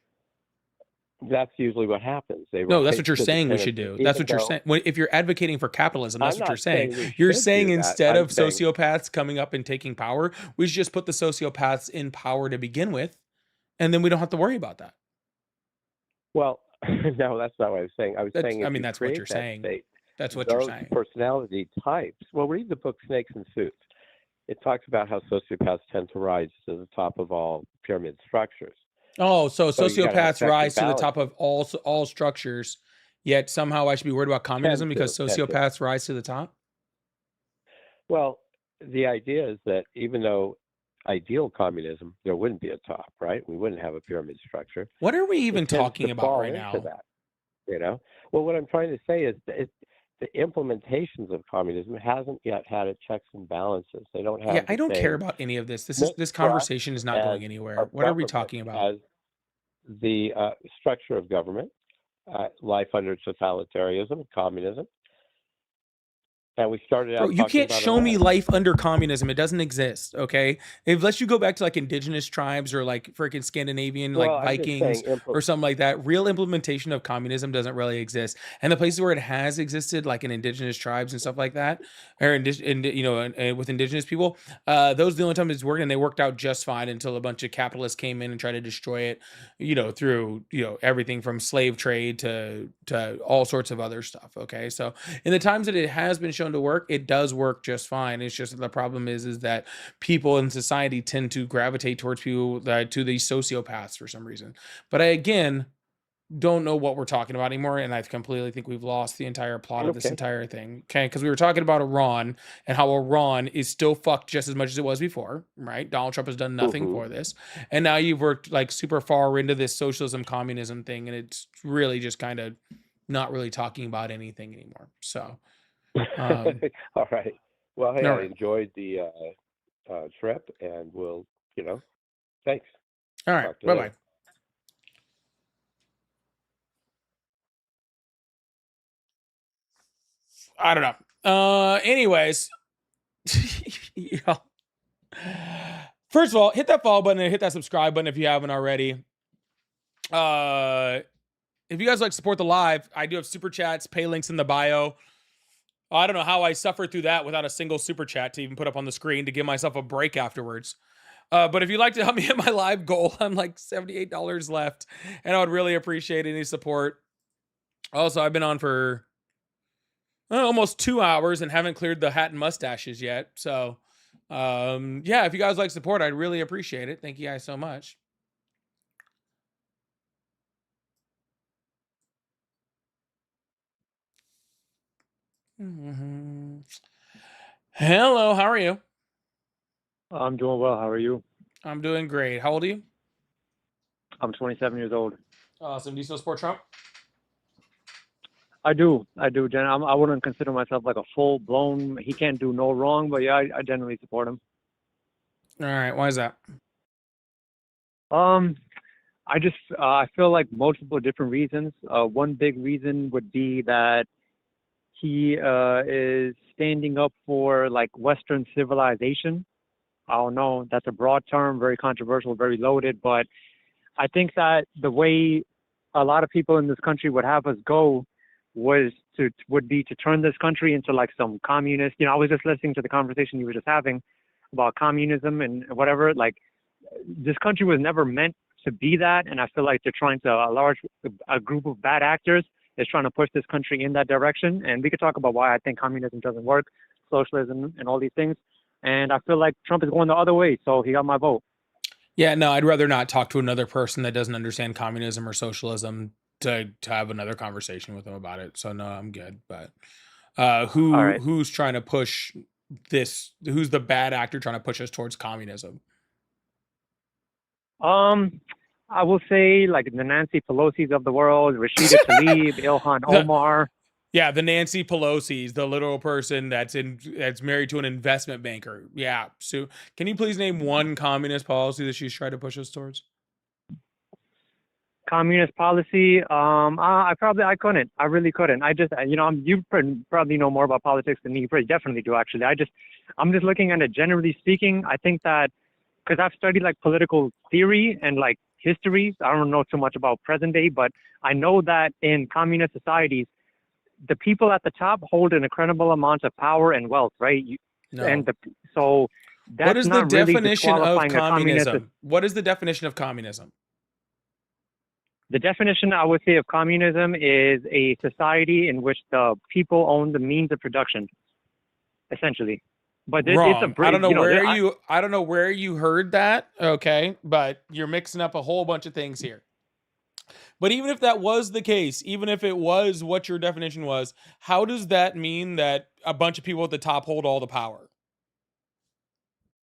That's usually what happens. They No, that's rise what you're to the saying we should pinnacle, do. That's even what you're though saying. If you're advocating for capitalism, that's I'm what you're not saying. saying we You're should saying do that. instead I'm of saying, sociopaths coming up and taking power, we should just put the sociopaths in power to begin with, and then we don't have to worry about that. well, no, that's not what I was saying. I was saying if you that's what create you're that saying. state, That's what you're those saying. personality types. Well, read the book Snakes and Suits. It talks about how sociopaths tend to rise to the top of all pyramid structures. Oh, so So you gotta have sociopaths checks and rise to the top balances. of all structures, yet somehow I should be worried about communism because Tend to. sociopaths rise to the top? Well, the idea is that even though ideal communism, there wouldn't be a top, right? We wouldn't have a pyramid structure. What are we even It tends talking to about fall right into now? that. Well, what I'm trying to say is that the implementations of communism hasn't yet had a checks and balances. They don't have. Yeah, I the don't care same about any of this. This mistrust conversation is not going as anywhere. of What are we government, talking about? as the structure of government, life under totalitarianism, communism. And we started out Bro, you talking can't about show me Iran. life under communism. It doesn't exist, okay? Unless you go back to like indigenous tribes or like freaking Scandinavian, Well, like I'm just Vikings saying, or something like that, real implementation of communism doesn't really exist. And the places where it has existed, like in indigenous tribes and stuff like that, or with indigenous people, those are the only time it's worked, and they worked out just fine until a bunch of capitalists came in and tried to destroy it, through everything from slave trade to all sorts of other stuff. Okay, so in the times that it has been shown to work, it does work just fine. It's just that the problem is that people in society tend to gravitate towards people to these sociopaths for some reason. But I again don't know what we're talking about anymore, and I completely think we've lost the entire plot of this Okay. entire thing. Okay, because we were talking about Iran and how Iran is still fucked just as much as it was before, right? Donald Trump has done nothing for this, and now you've worked like super far into this socialism communism thing, and it's really just kind of not really talking about anything anymore. So all right. Well, hey, all I right. enjoyed the trip, and we'll, thanks. All right. Talk to you Bye-bye. later. I don't know. Anyways. Yeah. First of all, hit that follow button and hit that subscribe button if you haven't already. If you guys like support the live, I do have super chats, pay links in the bio. I don't know how I suffered through that without a single super chat to even put up on the screen to give myself a break afterwards. But if you'd like to help me hit my live goal, I'm like $78 left, and I would really appreciate any support. Also, I've been on for almost 2 hours and haven't cleared the hat and mustaches yet. So, yeah, if you guys like support, I'd really appreciate it. Thank you guys so much. Hello, how are you? I'm doing well. How are you? I'm doing great. How old are you? I'm 27 years old. Awesome. Do you still support Trump? I do, Jen. I wouldn't consider myself like a full blown. He can't do no wrong, but yeah, I generally support him. All right. Why is that? I just I feel like multiple different reasons. One big reason would be that he is standing up for like Western civilization. I don't know. That's a broad term, very controversial, very loaded, but I think that the way a lot of people in this country would have us go would be to turn this country into like some communist. I was just listening to the conversation you were just having about communism and whatever. Like, this country was never meant to be that, and I feel like they're trying to a group of bad actors is trying to push this country in that direction. And we could talk about why I think communism doesn't work, socialism, and all these things. And I feel like Trump is going the other way, so he got my vote. Yeah, no, I'd rather not talk to another person that doesn't understand communism or socialism to have another conversation with them about it. So no, I'm good. But All right. who's trying to push this? Who's the bad actor trying to push us towards communism? I will say like the Nancy Pelosi's of the world, Rashida Tlaib, Ilhan Omar. Yeah, the Nancy Pelosi's, the literal person that's married to an investment banker. Yeah. So can you please name one communist policy that she's tried to push us towards? Communist policy. I couldn't. I really couldn't. I just, you probably know more about politics than me. You probably definitely do, actually. I'm just looking at it generally speaking. I think that because I've studied like political theory and like history, I don't know too much about present day, but I know that in communist societies, the people at the top hold an incredible amount of power and wealth, right? No. So that's what is the not really definition of disqualifying a communism? What is the definition of communism? The definition I would say of communism is a society in which the people own the means of production, essentially. But Wrong. I don't know I don't know where you heard that. Okay, but you're mixing up a whole bunch of things here. But even if that was the case, even if it was what your definition was, how does that mean that a bunch of people at the top hold all the power?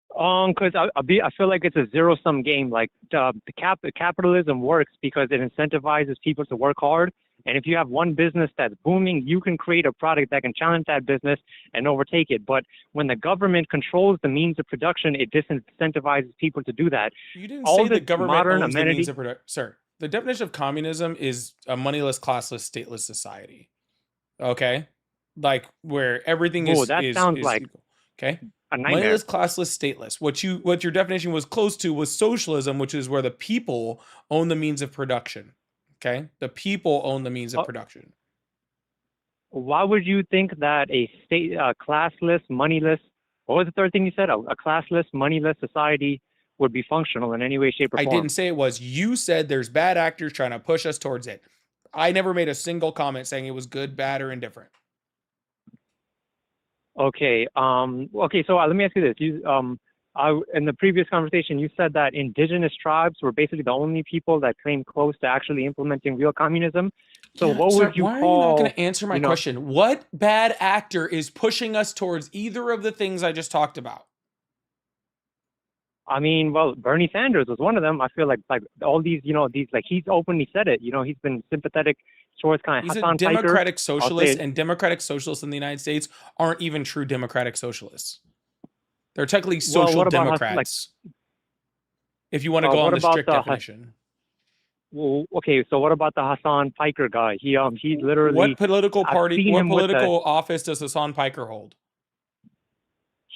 Because I feel like it's a zero-sum game. Like capitalism works because it incentivizes people to work hard. And if you have one business that's booming, you can create a product that can challenge that business and overtake it. But when the government controls the means of production, it disincentivizes people to do that. You didn't say the government owns the means of production. Sir, the definition of communism is a moneyless, classless, stateless society. Okay? Like where everything is like equal. Okay? A nightmare. Moneyless, classless, stateless. What your definition was close to was socialism, which is where the people own the means of production. Okay? The people own the means of production. Why would you think that a classless, moneyless, what was the third thing you said? A classless, moneyless society would be functional in any way, shape, or form? I didn't say it was. You said there's bad actors trying to push us towards it. I never made a single comment saying it was good, bad, or indifferent. Okay. So let me ask you this. In the previous conversation, you said that indigenous tribes were basically the only people that came close to actually implementing real communism. So what would you call? Why are you not going to answer my question? What bad actor is pushing us towards either of the things I just talked about? I mean, well, Bernie Sanders was one of them. I feel like all these, like he's openly said it. He's been sympathetic towards kind of He's Hassan a democratic Piker. socialist, and democratic socialists in the United States aren't even true democratic socialists. They're technically social democrats. If you want to go on the strict definition. Well, okay, so what about the Hassan Piker guy? He's literally. What political party? What political office does Hassan Piker hold?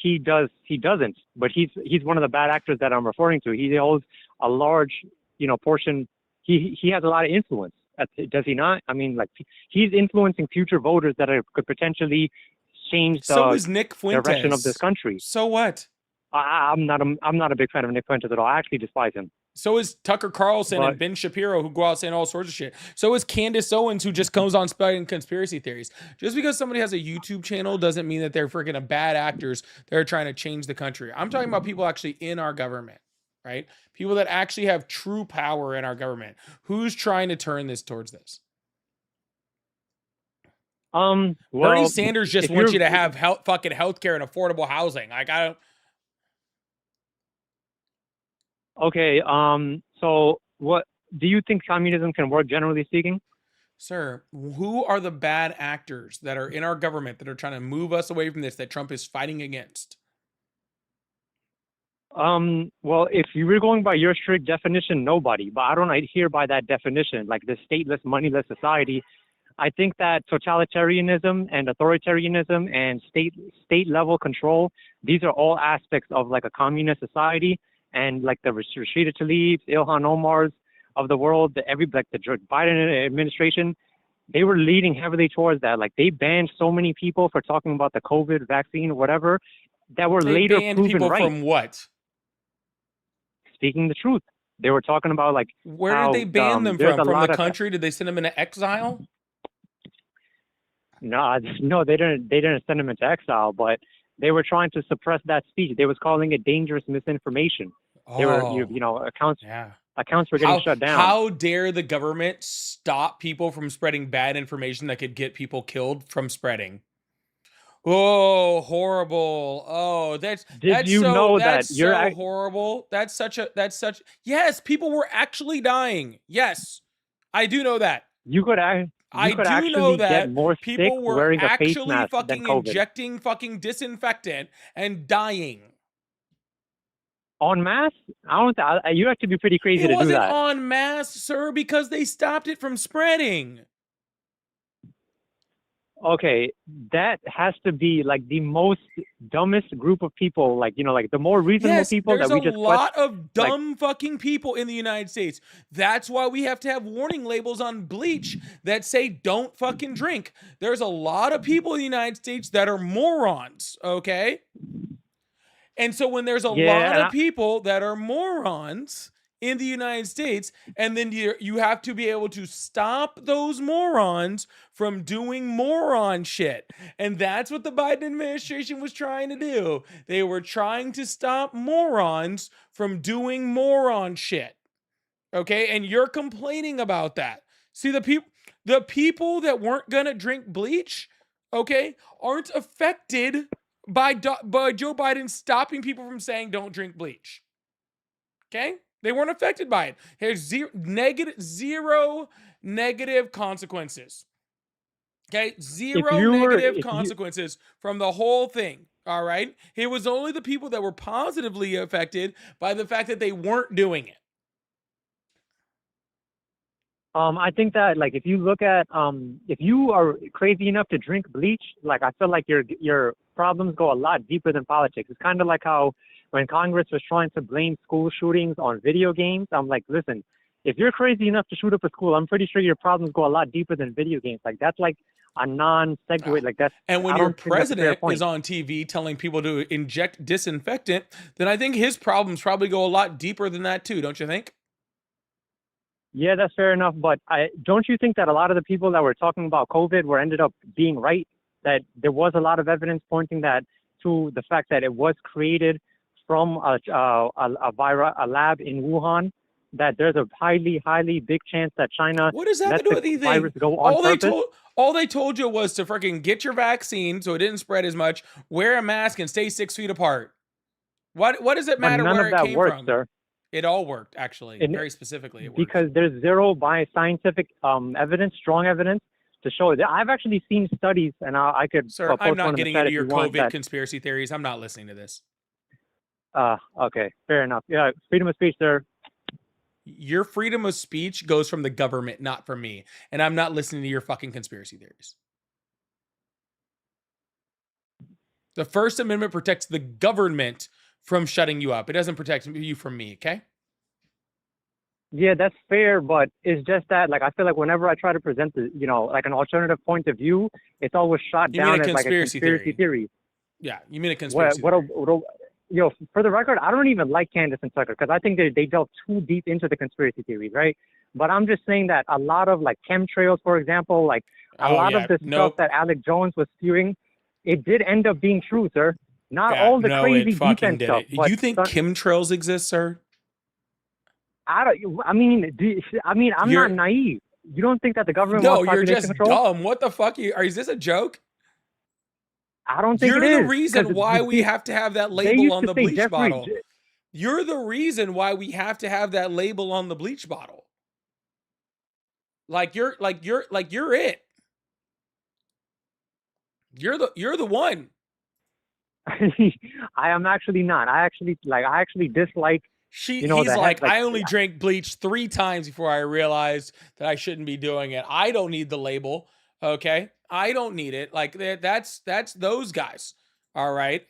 He doesn't, but he's one of the bad actors that I'm referring to. He holds a large, portion. He has a lot of influence. Does he not? I mean, like he's influencing future voters that could potentially change the direction of this country. So what? I'm not a big fan of Nick Fuentes at all. I actually despise him. So is Tucker Carlson and Ben Shapiro, who go out saying all sorts of shit. So is Candace Owens, who just comes on spouting conspiracy theories. Just because somebody has a YouTube channel doesn't mean that they're freaking bad actors that are trying to change the country. I'm talking about people actually in our government, right? People that actually have true power in our government. Who's trying to turn this towards this? Bernie Sanders just wants you to have fucking healthcare and affordable housing. Like, I don't. Okay. So what do you think communism can work, generally speaking? Sir, who are the bad actors that are in our government that are trying to move us away from this that Trump is fighting against? Well, if you were going by your strict definition, nobody. But I don't adhere by that definition, like the stateless, moneyless society. I think that totalitarianism and authoritarianism and state level control, these are all aspects of like a communist society. And like the Rashida Tlaib's, Ilhan Omar's of the world, like the Biden administration, they were leading heavily towards that. Like they banned so many people for talking about the COVID vaccine or whatever that were They later banned proven people right. from what? Speaking the truth. They were talking about like Where how, did they ban them there's from? a From lot the of country? Did they send them into exile? no, they didn't send them into exile, but they were trying to suppress that speech. They was calling it dangerous misinformation. They were Oh, you know accounts yeah. accounts were getting shut down. How dare the government stop people from spreading bad information that could get people killed from spreading? Oh, horrible. Oh, Did that's you so know that's that you're so horrible. That's such yes, people were actually dying. Yes. I do know that. you could I do do know actually get that more sick people were wearing a face actually mask than fucking COVID? injecting fucking disinfectant and dying. En masse? You have to be pretty crazy It to do wasn't that. en masse, sir, because they stopped it from spreading. Okay, that has to be like the most dumbest group of people. Like like the more reasonable Yes, people there's that we a just lot question. of dumb fucking people in the United States. That's why we have to have warning labels on bleach that say don't fucking drink. There's a lot of people in the United States that are morons, okay? And so when there's a lot Yeah, of people that are morons in the United States, and then you have to be able to stop those morons from doing moron shit. And that's what the Biden administration was trying to do. They were trying to stop morons from doing moron shit. Okay? And you're complaining about that. See, the people that weren't gonna drink bleach, okay, aren't affected by Joe Biden stopping people from saying don't drink bleach. Okay? They weren't affected by it. There's zero negative consequences. Okay? Zero negative consequences from the whole thing. All right? It was only the people that were positively affected by the fact that they weren't doing it. I think that like if you look at if you are crazy enough to drink bleach, like I feel like your problems go a lot deeper than politics. It's kind of like how when Congress was trying to blame school shootings on video games, I'm like, listen, if you're crazy enough to shoot up a school, I'm pretty sure your problems go a lot deeper than video games. Like that's like a non-segue. Like that's and when I your don't think that's a fair president point. is on TV telling people to inject disinfectant, then I think his problems probably go a lot deeper than that too, don't you think? Yeah, that's fair enough. But don't you think that a lot of the people that were talking about COVID were ended up being right? That there was a lot of evidence pointing that to the fact that it was created from a lab in Wuhan. That there's a highly big chance that China What does that let to do the with virus anything? go on purpose. All they told you was to freaking get your vaccine so it didn't spread as much, wear a mask, and stay 6 feet apart. What does it matter But none where of it that came worked, from? sir. It all worked, actually. Very specifically, it worked. Because there's zero scientific evidence, strong evidence to show it. I've actually seen studies, and I could Sir, post I'm one not in the getting chat into if your you want COVID that. conspiracy theories. I'm not listening to this. Okay, fair enough. Yeah, freedom of speech, sir. Your freedom of speech goes from the government, not from me. And I'm not listening to your fucking conspiracy theories. The First Amendment protects the government from shutting you up. It doesn't protect you from me, okay? Yeah, that's fair, but it's just that, like, I feel like whenever I try to present the, like an alternative point of view, it's always shot You mean down a as like a conspiracy conspiracy theory. Yeah, you mean a conspiracy For the record, I don't even like Candace and Tucker because I think they delve too deep into the conspiracy theories, right? But I'm just saying that a lot of like chemtrails, for example, like a lot of the stuff that Alec Jones was spewing, it did end up being true, sir. Not all the crazy defense stuff. You think chemtrails exist, sir? I'm not naive. You don't think that the government wants you're population just control? dumb. What the fuck? Is this a joke? I don't think you're it is. the reason why we have to have that label on the bleach bottle. You're the reason why we have to have that label on the bleach bottle. You're it. You're the one. I am actually not. I actually dislike, He's the head, like, I only drank bleach 3 times before I realized that I shouldn't be doing it. I don't need the label. Okay. I don't need it. Like that's those guys. All right.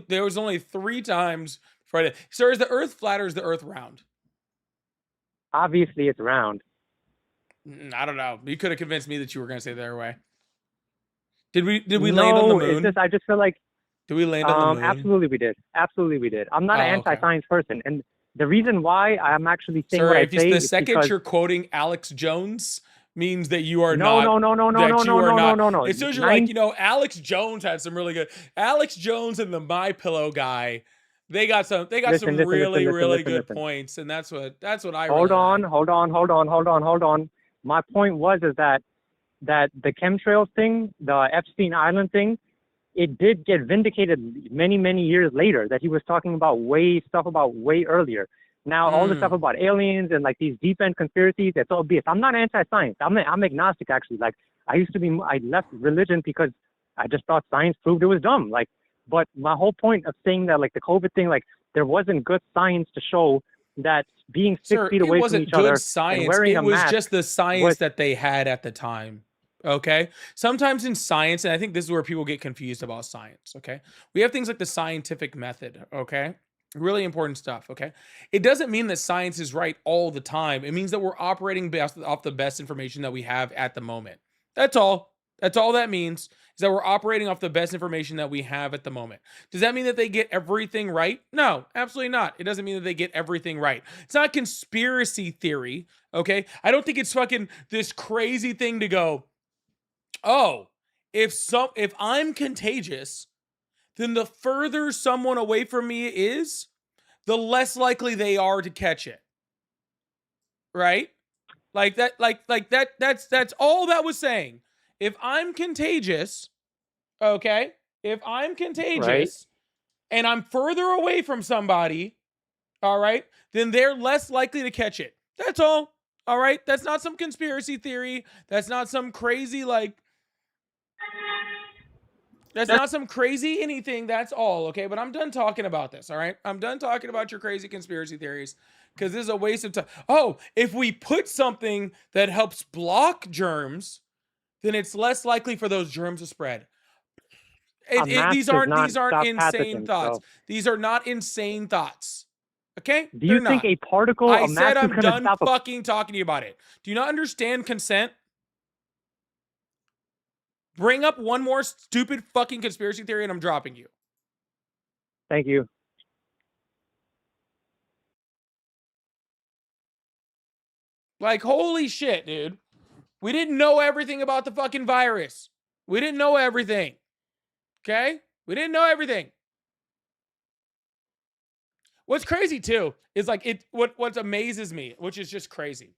There was only 3 times for it. Sir, is the earth flat or is the earth round? obviously it's round. I don't know. You could have convinced me that you were going to say the other way. Did we land on the moon? It's just, I just feel like, Did we land on the moon? absolutely we did. Absolutely we did. I'm not an okay. anti-science person, and the reason why I'm actually saying Sir, what I if say the is second because you're quoting Alex Jones means that you are no, not. no. As soon as you're like, Alex Jones had some really good. Alex Jones and the My Pillow guy, they got some really good points, and that's what I. Hold really on. My point was that the chemtrails thing, the Epstein Island thing, it did get vindicated many years later that he was talking about way earlier. Now all the stuff about aliens and like these deep end conspiracies, it's all BS. I'm not anti-science. I'm agnostic actually. Like I left religion because I just thought science proved it was dumb. Like, but my whole point of saying that like the COVID thing, like there wasn't good science to show that being 6 feet away from each other and wearing a mask. It was just the science that they had at the time. Okay. Sometimes in science, and I think this is where people get confused about science. Okay. We have things like the scientific method. Okay. Really important stuff. Okay. It doesn't mean that science is right all the time. It means that we're operating off the best information that we have at the moment. That's all. That's all that means, is that we're operating off the best information that we have at the moment. Does that mean that they get everything right? No, absolutely not. It doesn't mean that they get everything right. It's not conspiracy theory. Okay. I don't think it's fucking this crazy thing to go, oh, if I'm contagious, then the further someone away from me is, the less likely they are to catch it. Right? That's all that was saying. If I'm contagious, okay? If I'm contagious, right, and I'm further away from somebody, all right, then they're less likely to catch it. That's all. All right? That's not some conspiracy theory. That's not some crazy that's not some crazy anything. That's all, okay? But I'm done talking about this, all right? I'm done talking about your crazy conspiracy theories because this is a waste of time. Oh, if we put something that helps block germs, then it's less likely for those germs to spread. These aren't insane thoughts. So. These are not insane thoughts. Okay? Do you think a particle? I said I'm done fucking talking to you about it. Do you not understand consent? Bring up one more stupid fucking conspiracy theory and I'm dropping you. Thank you. Like, holy shit, dude. We didn't know everything about the fucking virus. We didn't know everything. Okay? We didn't know everything. What's crazy too is like what amazes me, which is just crazy.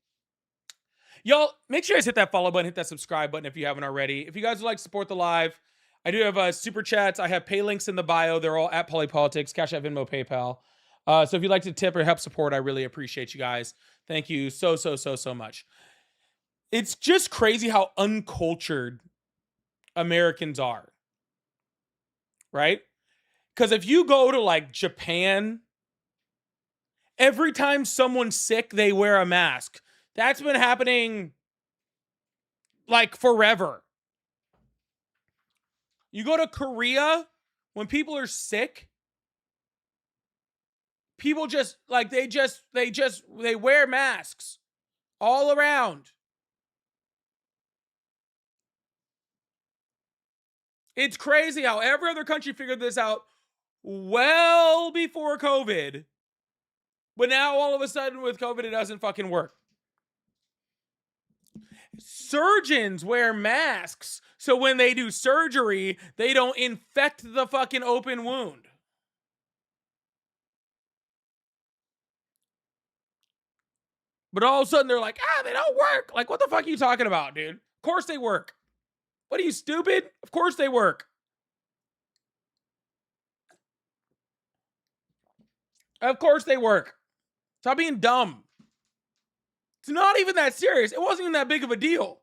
Y'all, make sure you guys hit that follow button, hit that subscribe button if you haven't already. If you guys would like to support the live, I do have super chats. I have pay links in the bio. They're all at Polypolitics, Cash App, Venmo, PayPal. So if you'd like to tip or help support, I really appreciate you guys. Thank you so much. It's just crazy how uncultured Americans are. Right? Because if you go to like Japan, every time someone's sick, they wear a mask. That's been happening like forever. You go to Korea, when people are sick, people just like they wear masks all around. It's crazy how every other country figured this out well before COVID. But now all of a sudden with COVID, it doesn't fucking work. Surgeons wear masks so when they do surgery, they don't infect the fucking open wound. But all of a sudden they're like, they don't work. Like, what the fuck are you talking about, dude? Of course they work. What are you, stupid? Of course they work. Of course they work. Stop being dumb. It's not even that serious. It wasn't even that big of a deal.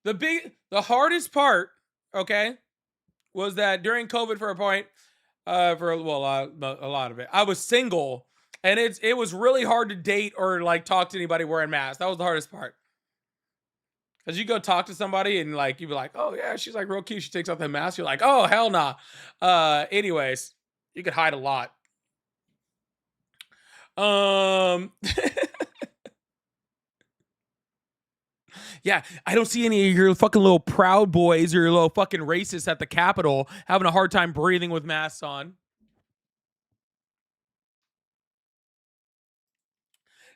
The hardest part, okay, was that during COVID for a point, a lot of it, I was single, and it was really hard to date or like talk to anybody wearing masks. That was the hardest part. Cause you go talk to somebody and like you'd be like, oh yeah, she's like real cute. She takes off that mask. You're like, oh hell nah. Anyways, you could hide a lot. Yeah, I don't see any of your fucking little Proud Boys or your little fucking racists at the Capitol having a hard time breathing with masks on.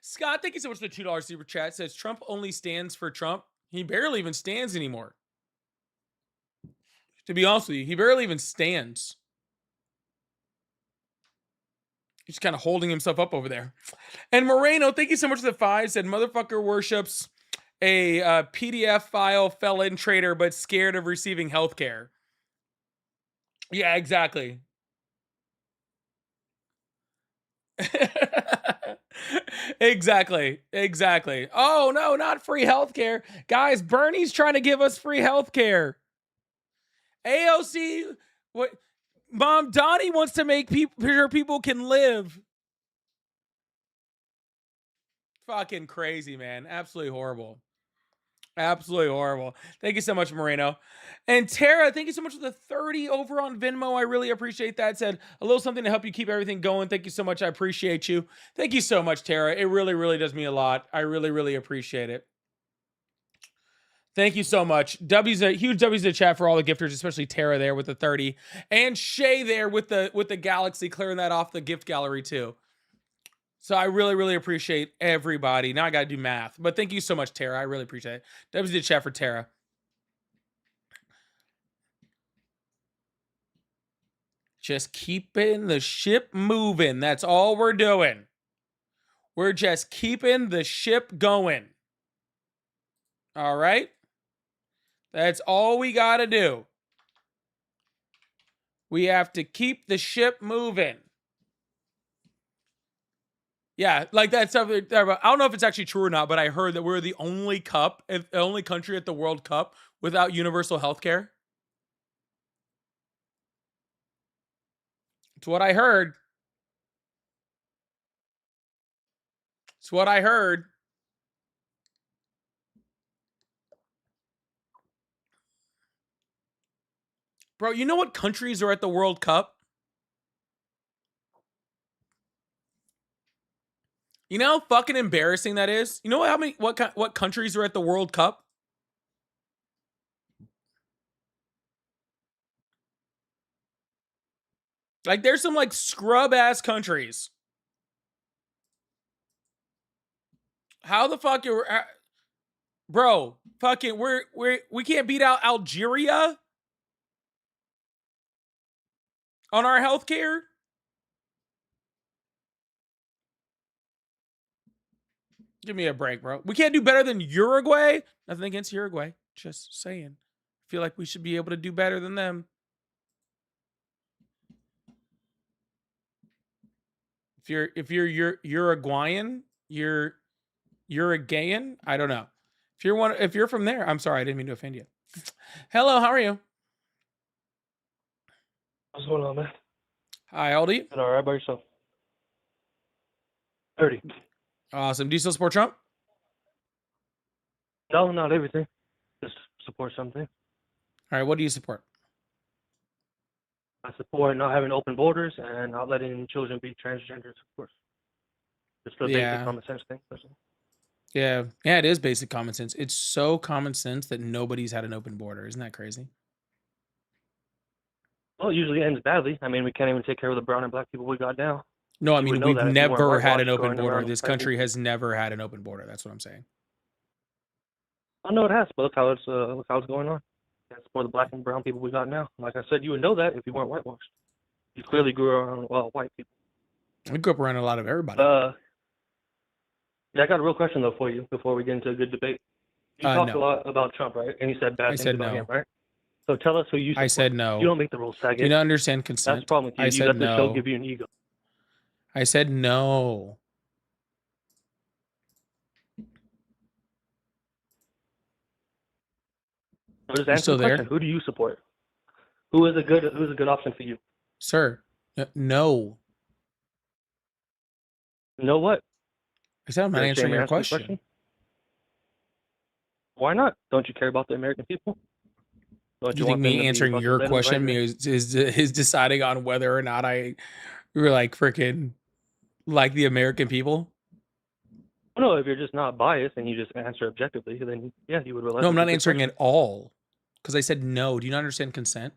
Scott, thank you so much for the $2 super chat. Says Trump only stands for Trump. He barely even stands anymore. To be honest with you, he barely even stands. He's kind of holding himself up over there. And Moreno, thank you so much for the 5. Said motherfucker worships a PDF file felon trader, but scared of receiving health care. Yeah, exactly. Exactly. Oh no, not free healthcare. Guys, Bernie's trying to give us free healthcare. AOC, what Mom Donnie wants to make sure people can live. Fucking crazy, man. Absolutely horrible. Absolutely horrible. Thank you so much, Moreno. And Tara, thank you so much for the 30 over on Venmo. I really appreciate that. Said a little something to help you keep everything going. Thank you so much. I appreciate you. Thank you so much, Tara. It really, really does mean a lot. I really, really appreciate it. Thank you so much. Huge W's in the chat for all the gifters, especially Tara there with the 30. And Shay there with the Galaxy, clearing that off the gift gallery too. So I really, really appreciate everybody. Now I got to do math. But thank you so much, Tara. I really appreciate it. W's in the chat for Tara. Just keeping the ship moving. That's all we're doing. We're just keeping the ship going. All right? That's all we got to do. We have to keep the ship moving. Yeah, like that's something. I don't know if it's actually true or not, but I heard that we're the only country at the World Cup without universal health care. It's what I heard. It's what I heard. Bro, you know what countries are at the World Cup? You know how fucking embarrassing that is? You know what countries are at the World Cup? Like there's some like scrub ass countries. How the fuck are bro, fucking we can't beat out Algeria on our healthcare? Give me a break, bro. We can't do better than Uruguay. Nothing against Uruguay. Just saying. Feel like we should be able to do better than them. If you're Uruguayan, you're Uruguayan. I don't know. If you're from there, I'm sorry, I didn't mean to offend you. Hello, how are you? What's going on, man? Hi, how old are you? All right, by yourself. 30. Awesome. Do you still support Trump? No, not everything. Just support something. All right, what do you support? I support not having open borders and not letting children be transgenders, of course. Just the basic common sense thing. Yeah, it is basic common sense. It's so common sense that nobody's had an open border. Isn't that crazy? Well, it usually ends badly. I mean, we can't even take care of the brown and black people we got now. No, I mean, we've never had an open border. This country has never had an open border. That's what I'm saying. I know it has, but look how it's going on. That's for the black and brown people we got now. Like I said, you would know that if you weren't whitewashed. You clearly grew around white people. I grew up around a lot of everybody. Yeah, I got a real question though for you before we get into a good debate. You talked a lot about Trump, right? And you said bad things about him, right? So tell us who you support. I said no. You don't make the rules, faggot. Do you not understand That's consent? the problem with you. I You said let the show no. give you an ego. I said no. So just You answer still the question. there? Who do you support? Who's a good option for you? Sir, no. You know what? I said I'm not You're answering ashamed to your answer the question. Why not? Don't you care about the American people? Don't You you think want them me to be answering fucking your living right question here? is deciding on whether or not I were like freaking like the American people? No, if you're just not biased and you just answer objectively, then yeah, you would realize No, I'm it's a not good answering question. at all because I said no. Do you not understand consent?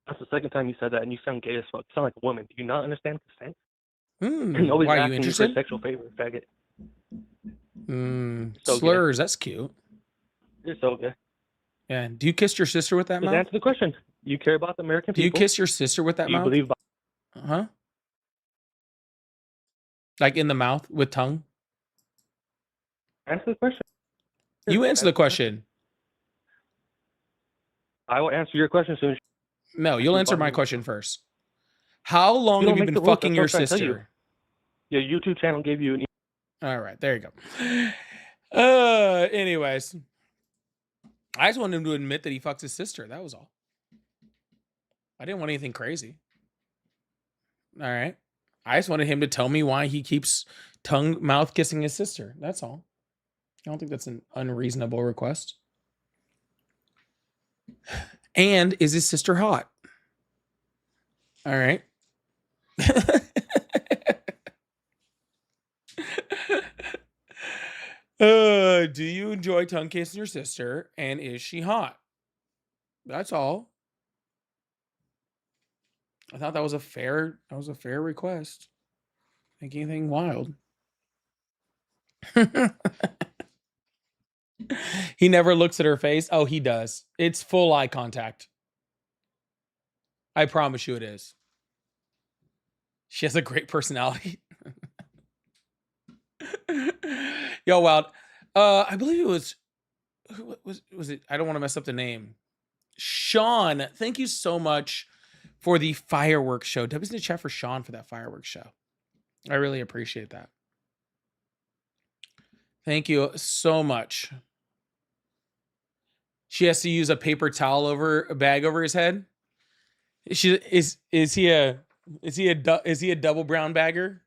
That's the second time you said that, and you sound gay as fuck. You sound like a woman. Do you not understand consent? Nobody's Why, are you asking you for a interested? sexual favor, faggot. So gay. Slurs, that's cute. You're so gay. Yeah. Do you kiss your sister with that Just mouth? answer the question. You care about the American Do you people? kiss your sister with that Do you mouth? believe? Huh? Like in the mouth with tongue? Answer the question. You answer the question. I will answer your question soon. No, you'll answer my question first. How long You have don't you make been the rules. fucking That's your what I'm trying to tell you. sister? Your YouTube channel gave you an. All right, there you go. Anyways, I just wanted him to admit that he fucks his sister. That was all. I didn't want anything crazy. All right. I just wanted him to tell me why he keeps mouth kissing his sister. That's all. I don't think that's an unreasonable request. And is his sister hot? All right. Do you enjoy tongue kissing your sister? And is she hot? That's all. I thought that was a fair request. Think anything wild. He never looks at her face. Oh, he does. It's full eye contact. I promise you it is. She has a great personality. Yo, Wild. I believe it was, who was it? I don't want to mess up the name. Sean, thank you so much for the fireworks show. W's in the chat for Sean for that fireworks show. I really appreciate that. Thank you so much. She has to use a paper towel bag over his head. Is he a double brown bagger?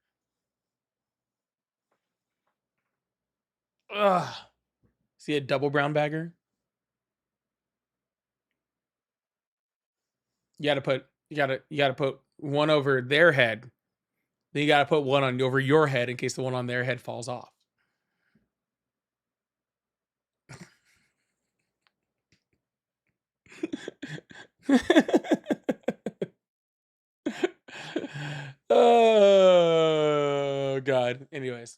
Ugh. Is he a double brown bagger? You gotta put one over their head. Then you gotta put one over your head in case the one on their head falls off. Oh God. Anyways.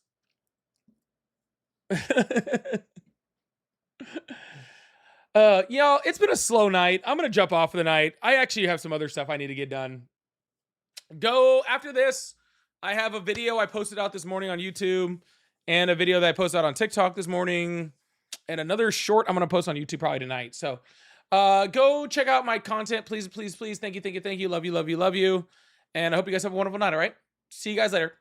It's been a slow night. I'm gonna jump off for the night. I actually have some other stuff I need to get done. Go after this. I have a video I posted out this morning on YouTube and a video that I posted out on TikTok this morning and another short I'm gonna post on YouTube probably tonight. So go check out my content, please, please, please. Thank you. Love you. And I hope you guys have a wonderful night. All right. See you guys later.